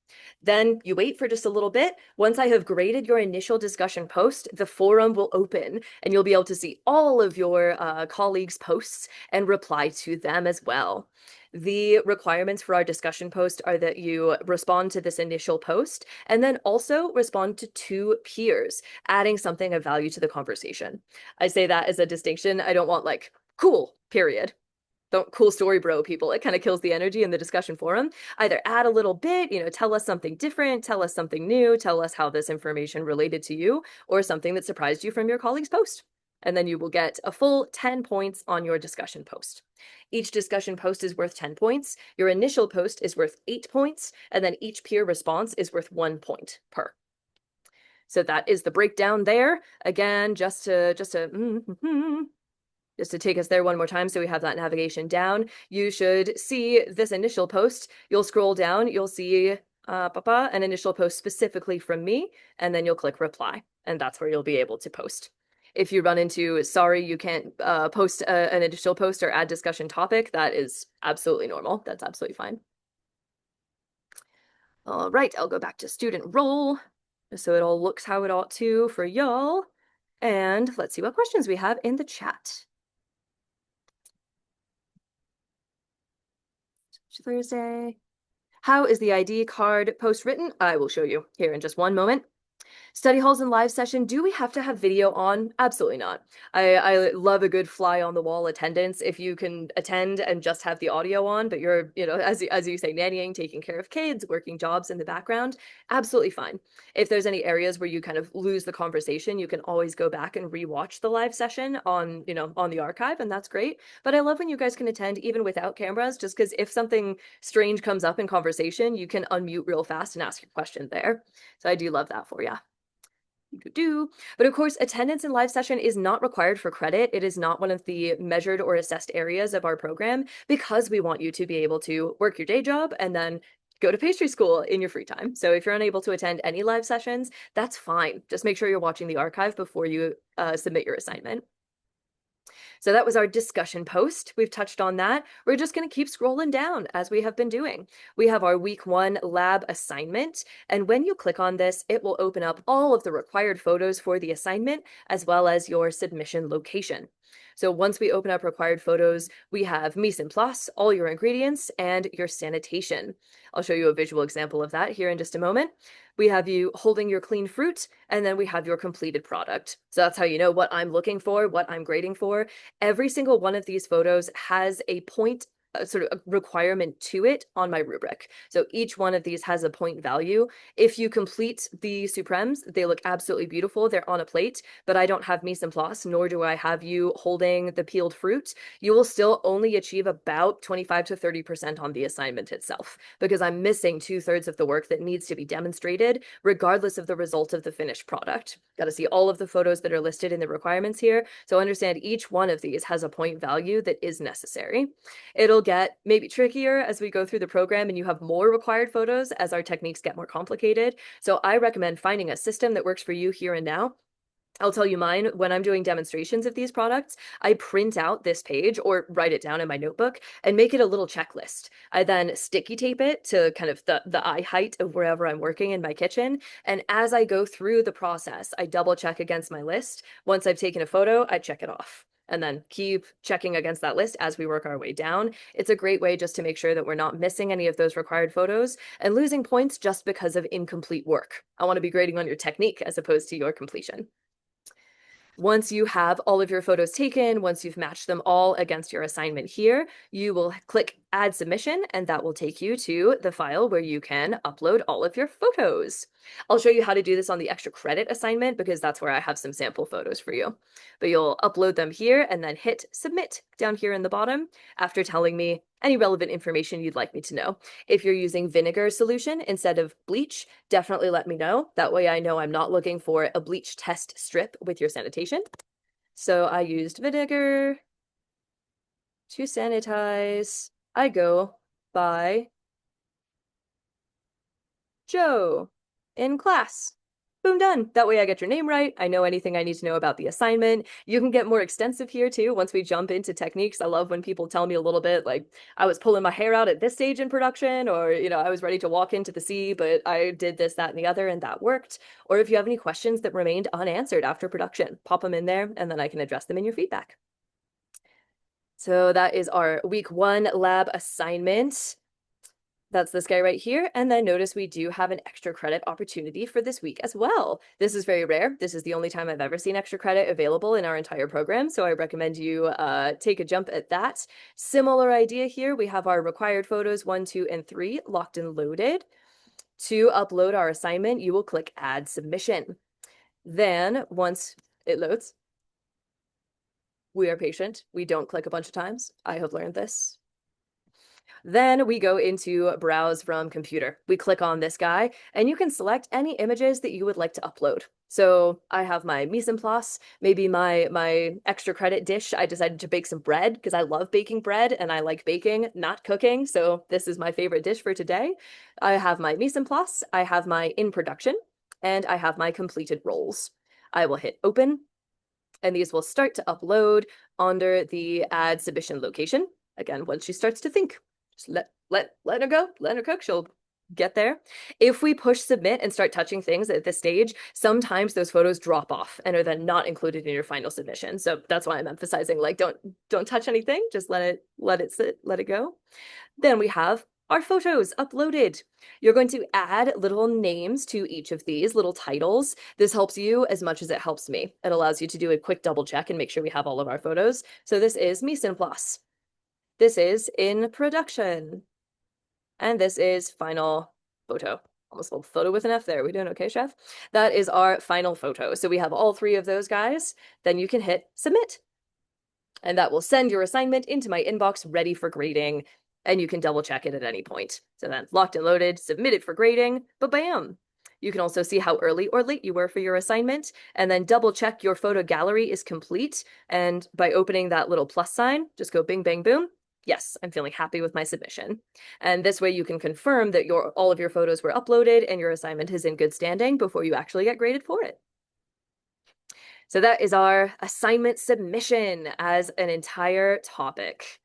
Then you wait for just a little bit. Once I have graded your initial discussion post, the forum will open and you'll be able to see all of your colleagues' posts and reply to them as well. The requirements for our discussion post are that you respond to this initial post and then also respond to 2 peers, adding something of value to the conversation. I say that as a distinction. I don't want like, cool, period. Don't cool story bro people. It kind of kills the energy in the discussion forum. Either add a little bit, tell us something different, tell us something new, tell us how this information related to you, or something that surprised you from your colleague's post. And then you will get a full 10 points on your discussion post. Each discussion post is worth 10 points. Your initial post is worth 8 points, and then each peer response is worth 1 point per. So that is the breakdown there. Again, just to take us there one more time so we have that navigation down, you should see this initial post. You'll scroll down, you'll see an initial post specifically from me, and then you'll click reply, and that's where you'll be able to post. If you run into, sorry, you can't post an initial post or add discussion topic, that is absolutely normal. That's absolutely fine. All right, I'll go back to student role so it all looks how it ought to for y'all. And let's see what questions we have in the chat. Thursday. How is the ID card post written? I will show you here in just one moment. Study halls and live session, do we have to have video on? Absolutely not. I love a good fly on the wall attendance. If you can attend and just have the audio on, but you're, as you say, nannying, taking care of kids, working jobs in the background, absolutely fine. If there's any areas where you kind of lose the conversation, you can always go back and rewatch the live session on, on the archive, and that's great. But I love when you guys can attend even without cameras, just because if something strange comes up in conversation, you can unmute real fast and ask your question there. So I do love that for you. But of course, attendance in live session is not required for credit. It is not one of the measured or assessed areas of our program because we want you to be able to work your day job and then go to pastry school in your free time. So if you're unable to attend any live sessions, that's fine. Just make sure you're watching the archive before you submit your assignment. So that was our discussion post. We've touched on that. We're just going to keep scrolling down as we have been doing. We have our week 1 lab assignment. And when you click on this, it will open up all of the required photos for the assignment, as well as your submission location. So once we open up required photos, we have mise en place, all your ingredients, and your sanitation. I'll show you a visual example of that here in just a moment. We have you holding your clean fruit, and then we have your completed product. So that's how you know what I'm looking for, what I'm grading for. Every single one of these photos has a point, sort of a requirement to it on my rubric. So each one of these has a point value. If you complete the supremes, they look absolutely beautiful. They're on a plate, but I don't have mise en place, nor do I have you holding the peeled fruit. You will still only achieve about 25 to 30% on the assignment itself, because I'm missing 2/3 of the work that needs to be demonstrated, regardless of the result of the finished product. Got to see all of the photos that are listed in the requirements here. So understand each one of these has a point value that is necessary. It'll get maybe trickier as we go through the program and you have more required photos as our techniques get more complicated. So I recommend finding a system that works for you here and now. I'll tell you mine. When I'm doing demonstrations of these products, I print out this page or write it down in my notebook and make it a little checklist. I then sticky tape it to kind of the eye height of wherever I'm working in my kitchen. And as I go through the process, I double check against my list. Once I've taken a photo, I check it off and then keep checking against that list as we work our way down. It's a great way just to make sure that we're not missing any of those required photos and losing points just because of incomplete work. I want to be grading on your technique as opposed to your completion. Once you have all of your photos taken, once you've matched them all against your assignment here, you will click add submission, and that will take you to the file where you can upload all of your photos. I'll show you how to do this on the extra credit assignment because that's where I have some sample photos for you. But you'll upload them here and then hit submit down here in the bottom after telling me any relevant information you'd like me to know. If you're using vinegar solution instead of bleach, definitely let me know. That way I know I'm not looking for a bleach test strip with your sanitation. So I used vinegar to sanitize. I go by Joe in class. Boom, done. That way I get your name right. I know anything I need to know about the assignment. You can get more extensive here too once we jump into techniques. I love when people tell me a little bit like I was pulling my hair out at this stage in production, or I was ready to walk into the sea, but I did this, that, and the other, and that worked. Or if you have any questions that remained unanswered after production, pop them in there and then I can address them in your feedback. So that is our week 1 lab assignment. That's this guy right here. And then notice we do have an extra credit opportunity for this week as well. This is very rare. This is the only time I've ever seen extra credit available in our entire program. So I recommend you take a jump at that. Similar idea here. We have our required photos 1, 2, and 3 locked and loaded. To upload our assignment, you will click add submission. Then once it loads, we are patient. We don't click a bunch of times. I have learned this. Then we go into browse from computer. We click on this guy and you can select any images that you would like to upload. So I have my mise en place, maybe my extra credit dish. I decided to bake some bread because I love baking bread and I like baking, not cooking. So this is my favorite dish for today. I have my mise en place, I have my in production, and I have my completed rolls. I will hit open and these will start to upload under the add submission location. Again, once she starts to think. Just let her go, let her cook, she'll get there. If we push submit and start touching things at this stage, sometimes those photos drop off and are then not included in your final submission. So that's why I'm emphasizing like don't touch anything, just let it sit, let it go. Then we have our photos uploaded. You're going to add little names to each of these, little titles. This helps you as much as it helps me. It allows you to do a quick double check and make sure we have all of our photos. So this is mise en place. This is in production. And this is final photo. Almost a little photo with an F there. We doing okay, chef? That is our final photo. So we have all 3 of those guys. Then you can hit submit. And that will send your assignment into my inbox ready for grading. And you can double check it at any point. So then locked and loaded, submitted for grading, but bam. You can also see how early or late you were for your assignment, and then double check your photo gallery is complete. And by opening that little plus sign, just go bing, bang, boom. Yes, I'm feeling happy with my submission. And this way you can confirm that all of your photos were uploaded and your assignment is in good standing before you actually get graded for it. So that is our assignment submission as an entire topic.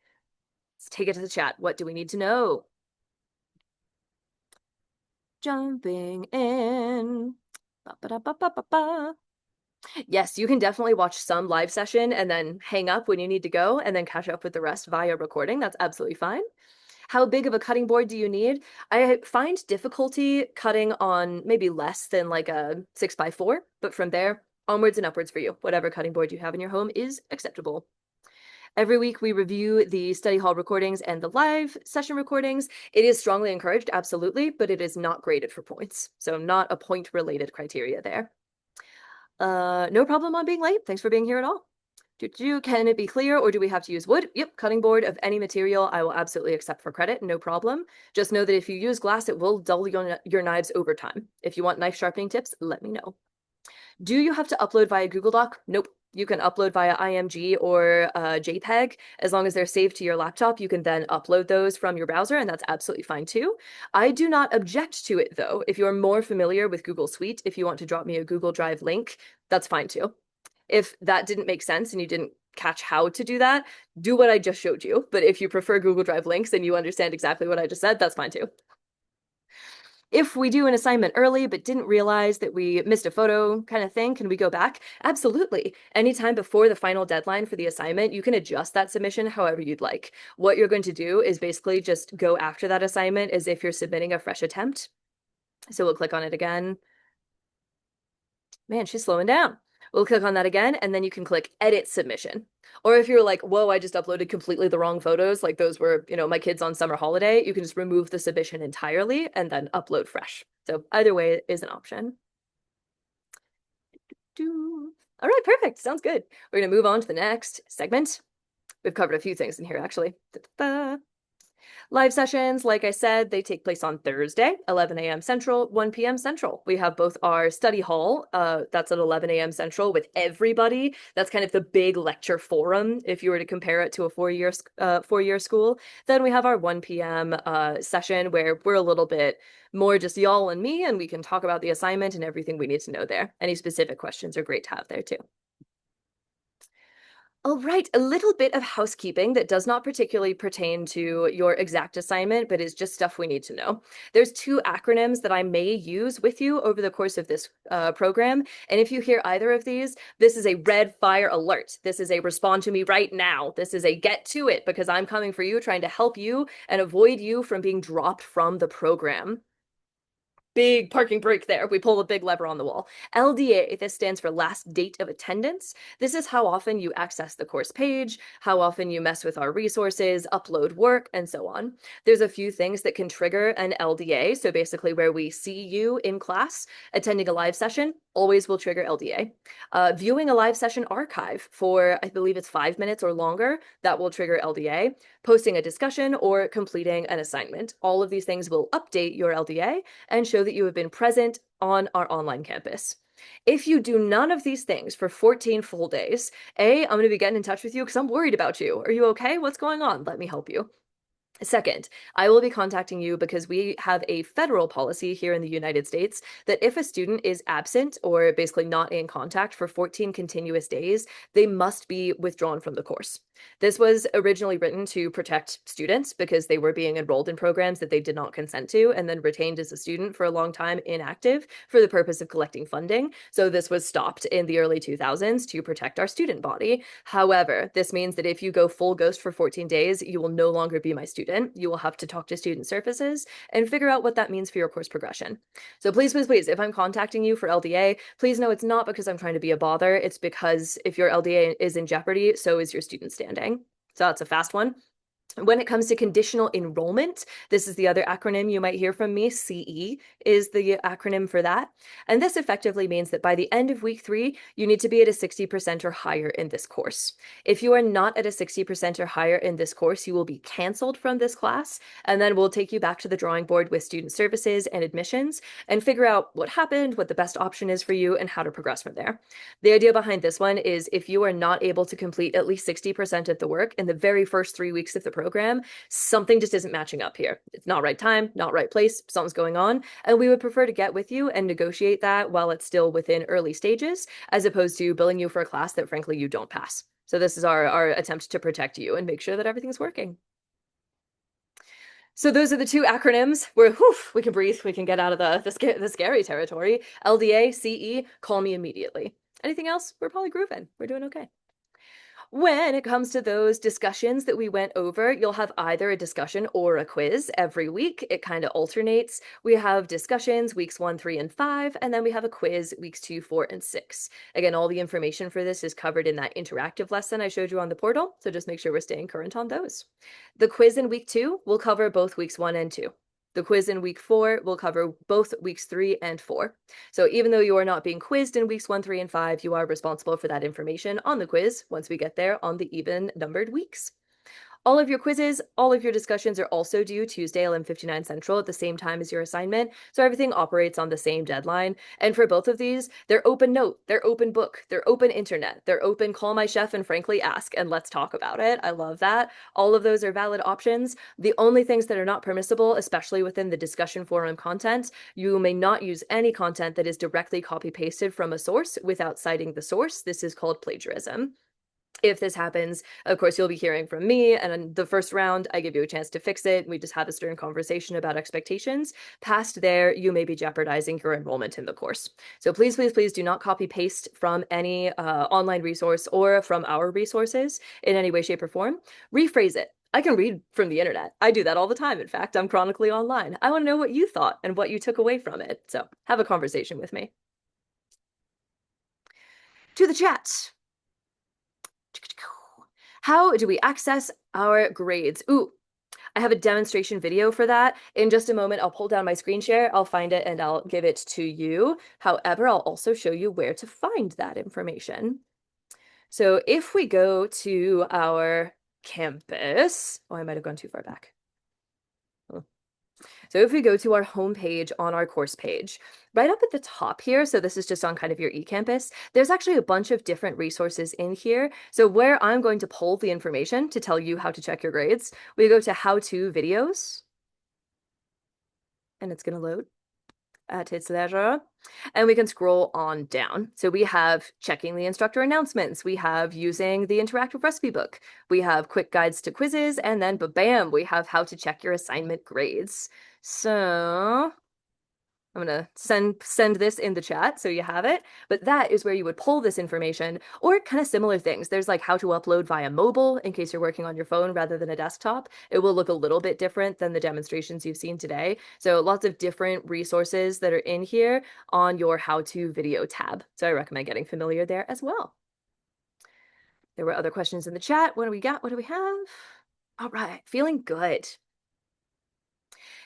Let's take it to the chat. What do we need to know? Jumping in. Ba, ba, ba, ba, ba, ba. Yes, you can definitely watch some live session and then hang up when you need to go and then catch up with the rest via recording. That's absolutely fine. How big of a cutting board do you need? I find difficulty cutting on maybe less than like a 6x4, but from there, onwards and upwards for you. Whatever cutting board you have in your home is acceptable. Every week we review the study hall recordings and the live session recordings. It is strongly encouraged, absolutely, but it is not graded for points. So not a point-related criteria there. No problem on being late. Thanks for being here at all. Can it be clear or do we have to use wood? Yep, cutting board of any material I will absolutely accept for credit, no problem. Just know that if you use glass, it will dull your knives over time. If you want knife sharpening tips, let me know. Do you have to upload via Google Doc? Nope. You can upload via IMG or JPEG. As long as they're saved to your laptop, you can then upload those from your browser, and that's absolutely fine too. I do not object to it, though. If you're more familiar with Google Suite, if you want to drop me a Google Drive link, that's fine too. If that didn't make sense and you didn't catch how to do that, do what I just showed you. But if you prefer Google Drive links and you understand exactly what I just said, that's fine too. If we do an assignment early but didn't realize that we missed a photo kind of thing, can we go back? Absolutely. Anytime before the final deadline for the assignment, you can adjust that submission however you'd like. What you're going to do is basically just go after that assignment as if you're submitting a fresh attempt. So we'll click on it again. Man, she's slowing down. We'll click on that again, and then you can click Edit Submission. Or if you're like, whoa, I just uploaded completely the wrong photos, like those were, my kids on summer holiday, you can just remove the submission entirely and then upload fresh. So either way is an option. All right, perfect. Sounds good. We're going to move on to the next segment. We've covered a few things in here, actually. Da-da-da. Live sessions, like I said, they take place on Thursday, 11 a.m. Central, 1 p.m. Central. We have both our study hall, that's at 11 a.m. Central with everybody. That's kind of the big lecture forum if you were to compare it to a four-year school. Then we have our 1 p.m. Session where we're a little bit more just y'all and me, and we can talk about the assignment and everything we need to know there. Any specific questions are great to have there too. All right, a little bit of housekeeping that does not particularly pertain to your exact assignment, but is just stuff we need to know. There's two acronyms that I may use with you over the course of this program. And if you hear either of these, this is a red fire alert. This is a respond to me right now. This is a get to it because I'm coming for you, trying to help you and avoid you from being dropped from the program. Big parking brake there. We pull a big lever on the wall. LDA, this stands for last date of attendance. This is how often you access the course page, how often you mess with our resources, upload work, and so on. There's a few things that can trigger an LDA. So basically where we see you in class attending a live session, always will trigger LDA. Viewing a live session archive for, I believe it's 5 minutes or longer, that will trigger LDA. Posting a discussion or completing an assignment. All of these things will update your LDA and show that you have been present on our online campus. If you do none of these things for 14 full days, I'm going to be getting in touch with you because I'm worried about you. Are you okay? What's going on? Let me help you. Second, I will be contacting you because we have a federal policy here in the United States that if a student is absent or basically not in contact for 14 continuous days, they must be withdrawn from the course. This was originally written to protect students because they were being enrolled in programs that they did not consent to and then retained as a student for a long time inactive for the purpose of collecting funding. So this was stopped in the early 2000s to protect our student body. However, this means that if you go full ghost for 14 days, you will no longer be my student. You will have to talk to student services and figure out what that means for your course progression. So please, please, please, if I'm contacting you for LDA, please know it's not because I'm trying to be a bother. It's because if your LDA is in jeopardy, so is your student standing. So that's a fast one. When it comes to conditional enrollment, this is the other acronym you might hear from me. CE is the acronym for that. And this effectively means that by the end of week 3, you need to be at a 60% or higher in this course. If you are not at a 60% or higher in this course, you will be canceled from this class, and then we'll take you back to the drawing board with student services and admissions and figure out what happened, what the best option is for you, and how to progress from there. The idea behind this one is if you are not able to complete at least 60% of the work in the very first 3 weeks of the program, something just isn't matching up here. It's not right time, not right place, something's going on, and we would prefer to get with you and negotiate that while it's still within early stages, as opposed to billing you for a class that frankly you don't pass. So this is our attempt to protect you and make sure that everything's working. So those are the two acronyms where we can breathe, we can get out of the scary territory. LDA, CE, call me immediately. Anything else? We're probably grooving. We're doing okay. When it comes to those discussions that we went over, you'll have either a discussion or a quiz every week. It kind of alternates. We have discussions weeks 1, 3, and 5, and then we have a quiz weeks 2, 4, and 6. Again, all the information for this is covered in that interactive lesson I showed you on the portal, so just make sure we're staying current on those. The quiz in week 2 will cover both weeks 1 and 2. The quiz in week 4 will cover both weeks 3 and 4. So even though you are not being quizzed in weeks 1, 3, and 5, you are responsible for that information on the quiz once we get there on the even numbered weeks. All of your quizzes, all of your discussions are also due Tuesday, 11:59 Central at the same time as your assignment, so everything operates on the same deadline. And for both of these, they're open note, they're open book, they're open internet, they're open call my chef and frankly ask and let's talk about it. I love that. All of those are valid options. The only things that are not permissible, especially within the discussion forum content, you may not use any content that is directly copy-pasted from a source without citing the source. This is called plagiarism. If this happens, of course, you'll be hearing from me. And in the first round, I give you a chance to fix it. We just have a stern conversation about expectations. Past there, you may be jeopardizing your enrollment in the course. So please, please, please do not copy paste from any online resource or from our resources in any way, shape, or form. Rephrase it. I can read from the internet. I do that all the time. In fact, I'm chronically online. I want to know what you thought and what you took away from it. So have a conversation with me. To the chat. How do we access our grades? Ooh, I have a demonstration video for that. In just a moment, I'll pull down my screen share, I'll find it, and I'll give it to you. However, I'll also show you where to find that information. So if we go to our campus, oh, I might have gone too far back. So if we go to our homepage on our course page, right up at the top here, so this is just on kind of your eCampus, there's actually a bunch of different resources in here. So where I'm going to pull the information to tell you how to check your grades, we go to how-to videos, and it's going to load at its leisure. And we can scroll on down. So we have checking the instructor announcements. We have using the interactive recipe book. We have quick guides to quizzes. And then, bam, we have how to check your assignment grades. So I'm gonna send this in the chat so you have it. But that is where you would pull this information, or kind of similar things. There's like how to upload via mobile in case you're working on your phone rather than a desktop. It will look a little bit different than the demonstrations you've seen today. So lots of different resources that are in here on your how-to video tab. So I recommend getting familiar there as well. There were other questions in the chat. What do we got? What do we have? All right, feeling good.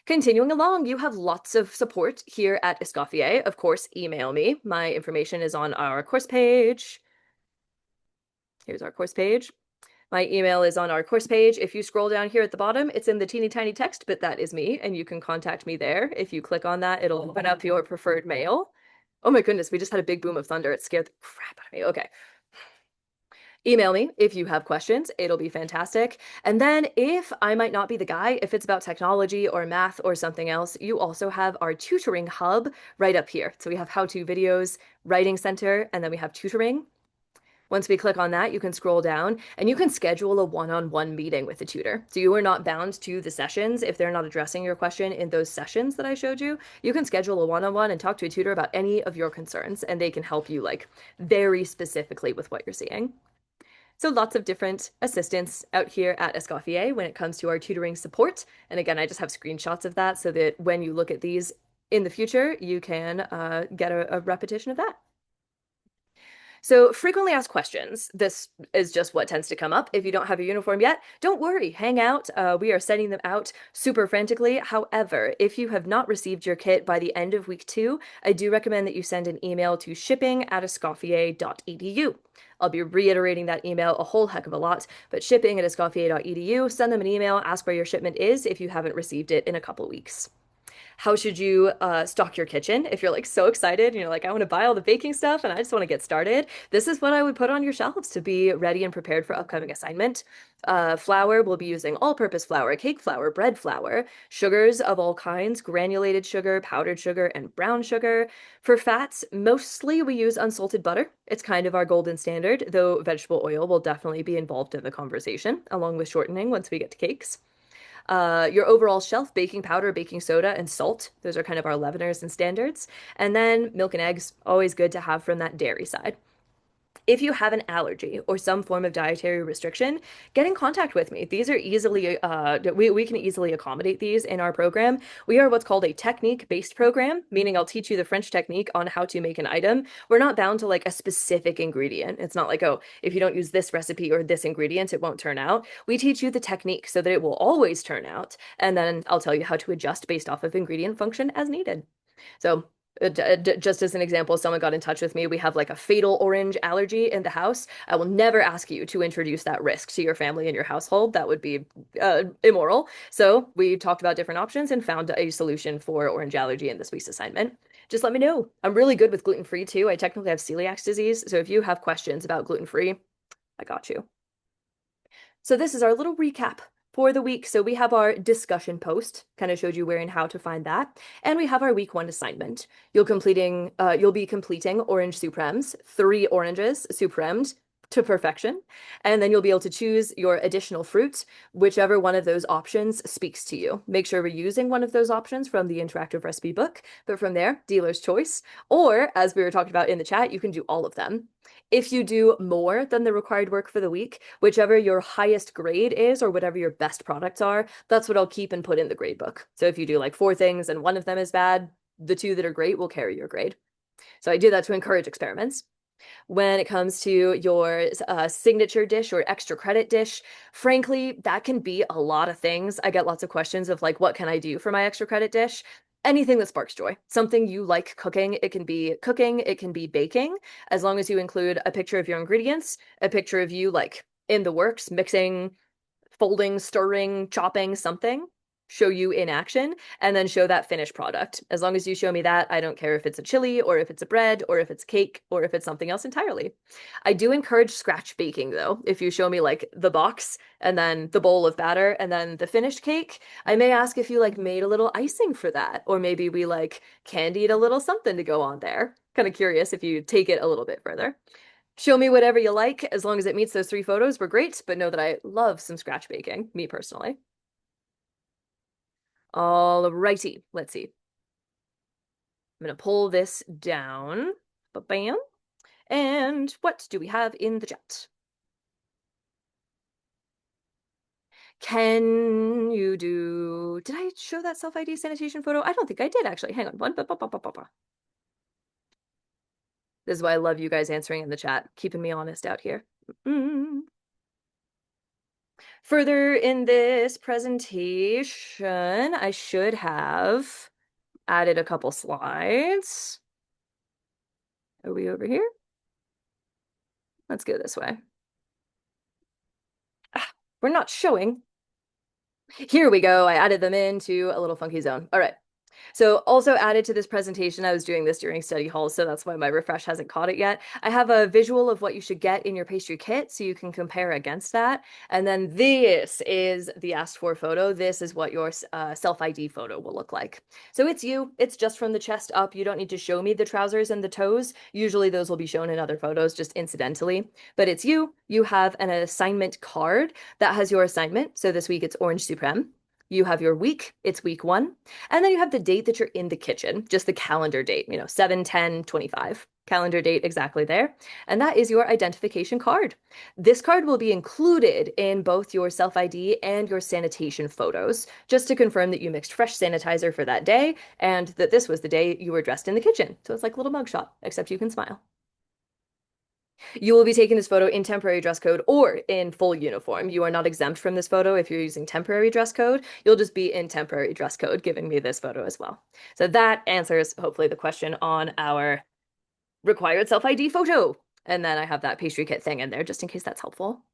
Continuing along, you have lots of support here at Escoffier. Of course, email me. My information is on our course page. Here's our course page. My email is on our course page. If you scroll down here at the bottom, it's in the teeny tiny text, but that is me, and you can contact me there. If you click on that, it'll open up your preferred mail. Oh my goodness, we just had a big boom of thunder. It scared the crap out of me. Okay. Email me if you have questions. It'll be fantastic. And then if I might not be the guy, if it's about technology or math or something else, you also have our tutoring hub right up here. So we have how-to videos, writing center, and then we have tutoring. Once we click on that, you can scroll down and you can schedule a one-on-one meeting with a tutor. So you are not bound to the sessions. If they're not addressing your question in those sessions that I showed you, you can schedule a one-on-one and talk to a tutor about any of your concerns, and they can help you like very specifically with what you're seeing. So lots of different assistance out here at Escoffier when it comes to our tutoring support. And again, I just have screenshots of that so that when you look at these in the future, you can get a repetition of that. So frequently asked questions. This is just what tends to come up. If you don't have a uniform yet, don't worry, hang out. We are sending them out super frantically. However, if you have not received your kit by the end of week 2, I do recommend that you send an email to shipping@escoffier.edu. I'll be reiterating that email a whole heck of a lot, but shipping@escoffier.edu, send them an email, ask where your shipment is if you haven't received it in a couple weeks. How should you stock your kitchen if you're like so excited and you're like, I want to buy all the baking stuff and I just want to get started? This is what I would put on your shelves to be ready and prepared for upcoming assignment. Flour, we'll be using all-purpose flour, cake flour, bread flour, sugars of all kinds, granulated sugar, powdered sugar, and brown sugar. For fats, mostly we use unsalted butter. It's kind of our golden standard, though vegetable oil will definitely be involved in the conversation, along with shortening once we get to cakes. Your overall shelf, baking powder, baking soda, and salt. Those are kind of our leaveners and standards. And then milk and eggs, always good to have from that dairy side. If you have an allergy or some form of dietary restriction, get in contact with me. These are easily, we can easily accommodate these in our program. We are what's called a technique-based program, meaning I'll teach you the French technique on how to make an item. We're not bound to like a specific ingredient. It's not like, oh, if you don't use this recipe or this ingredient, it won't turn out. We teach you the technique so that it will always turn out. And then I'll tell you how to adjust based off of ingredient function as needed. So just as an example, someone got in touch with me. We have like a fatal orange allergy in the house. I will never ask you to introduce that risk to your family and your household. That would be immoral. So we talked about different options and found a solution for orange allergy in this week's assignment. Just let me know. I'm really good with gluten-free too. I technically have celiac disease. So if you have questions about gluten-free, I got you. So this is our little recap for the week. So we have our discussion post, kind of showed you where and how to find that. And we have our week 1 assignment. You'll be completing orange supremes, 3 oranges supremed to perfection. And then you'll be able to choose your additional fruit, whichever one of those options speaks to you. Make sure we're using one of those options from the interactive recipe book, but from there, dealer's choice. Or as we were talking about in the chat, you can do all of them. If you do more than the required work for the week, whichever your highest grade is or whatever your best products are, that's what I'll keep and put in the grade book. So if you do like 4 things and one of them is bad, the 2 that are great will carry your grade. So I do that to encourage experiments. When it comes to your signature dish or extra credit dish, frankly, that can be a lot of things. I get lots of questions of like, what can I do for my extra credit dish? Anything that sparks joy, something you like cooking, it can be baking, as long as you include a picture of your ingredients, a picture of you like in the works, mixing, folding, stirring, chopping something, show you in action, and then show that finished product. As long as you show me that, I don't care if it's a chili or if it's a bread or if it's cake or if it's something else entirely. I do encourage scratch baking though. If you show me like the box and then the bowl of batter and then the finished cake, I may ask if you like made a little icing for that, or maybe we like candied a little something to go on there. Kind of curious if you take it a little bit further. Show me whatever you like, as long as it meets those three photos, we're great, but know that I love some scratch baking, me personally. All righty, let's see. I'm gonna pull this down. Ba-bam. And what do we have in the chat? Can you do... Did I show that self-ID sanitation photo? I don't think I did, actually. Hang on. This is why I love you guys answering in the chat, keeping me honest out here. Mm. Further in this presentation, I should have added a couple slides. Are we over here? Let's go this way. Ah, we're not showing. Here we go. I added them into a little funky zone. All right. So also added to this presentation, I was doing this during study halls, so that's why my refresh hasn't caught it yet. I have a visual of what you should get in your pastry kit so you can compare against that. And then this is the asked for photo. This is what your self-ID photo will look like. So it's you. It's just from the chest up. You don't need to show me the trousers and the toes. Usually those will be shown in other photos just incidentally. But it's you. You have an assignment card that has your assignment. So this week it's Orange Supreme. You have your week, it's week 1. And then you have the date that you're in the kitchen, just the calendar date, 7/10/25. Calendar date exactly there. And that is your identification card. This card will be included in both your self-ID and your sanitation photos, just to confirm that you mixed fresh sanitizer for that day and that this was the day you were dressed in the kitchen. So it's like a little mugshot, except you can smile. You will be taking this photo in temporary dress code or in full uniform. You are not exempt from this photo if you're using temporary dress code. You'll just be in temporary dress code giving me this photo as well. So that answers hopefully the question on our required self-ID photo. And then I have that pastry kit thing in there just in case that's helpful.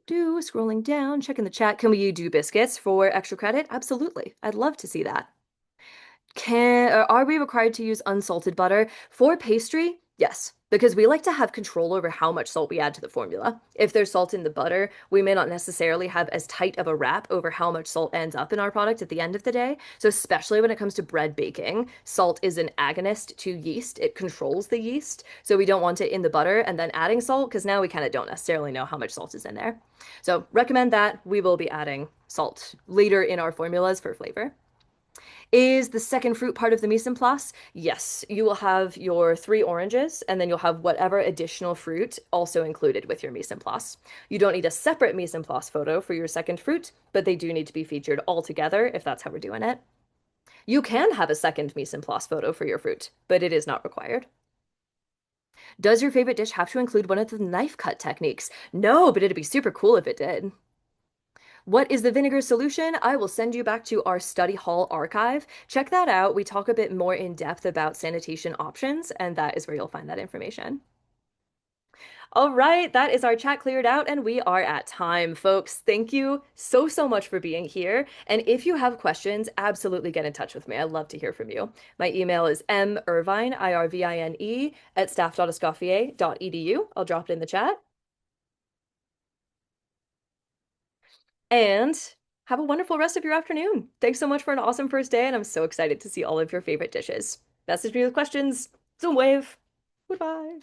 Scrolling down, checking the chat. Can we do biscuits for extra credit? Absolutely. I'd love to see that. Are we required to use unsalted butter for pastry? Yes, because we like to have control over how much salt we add to the formula. If there's salt in the butter, we may not necessarily have as tight of a wrap over how much salt ends up in our product at the end of the day. So especially when it comes to bread baking, salt is an agonist to yeast. It controls the yeast. So we don't want it in the butter and then adding salt because now we kind of don't necessarily know how much salt is in there. So recommend that. We will be adding salt later in our formulas for flavor. Is the second fruit part of the mise en place? Yes, you will have your 3 oranges and then you'll have whatever additional fruit also included with your mise en place. You don't need a separate mise en place photo for your second fruit, but they do need to be featured all together if that's how we're doing it. You can have a second mise en place photo for your fruit, but it is not required. Does your favorite dish have to include one of the knife cut techniques? No, but it'd be super cool if it did. What is the vinegar solution? I will send you back to our study hall archive. Check that out. We talk a bit more in depth about sanitation options, and that is where you'll find that information. All right, that is our chat cleared out, and we are at time, folks. Thank you so, so much for being here. And if you have questions, absolutely get in touch with me. I'd love to hear from you. My email is mirvine, IRVINE, at staff.escoffier.edu. I'll drop it in the chat. And have a wonderful rest of your afternoon. Thanks so much for an awesome first day, and I'm so excited to see all of your favorite dishes. Message me with questions. Zoom wave. Goodbye.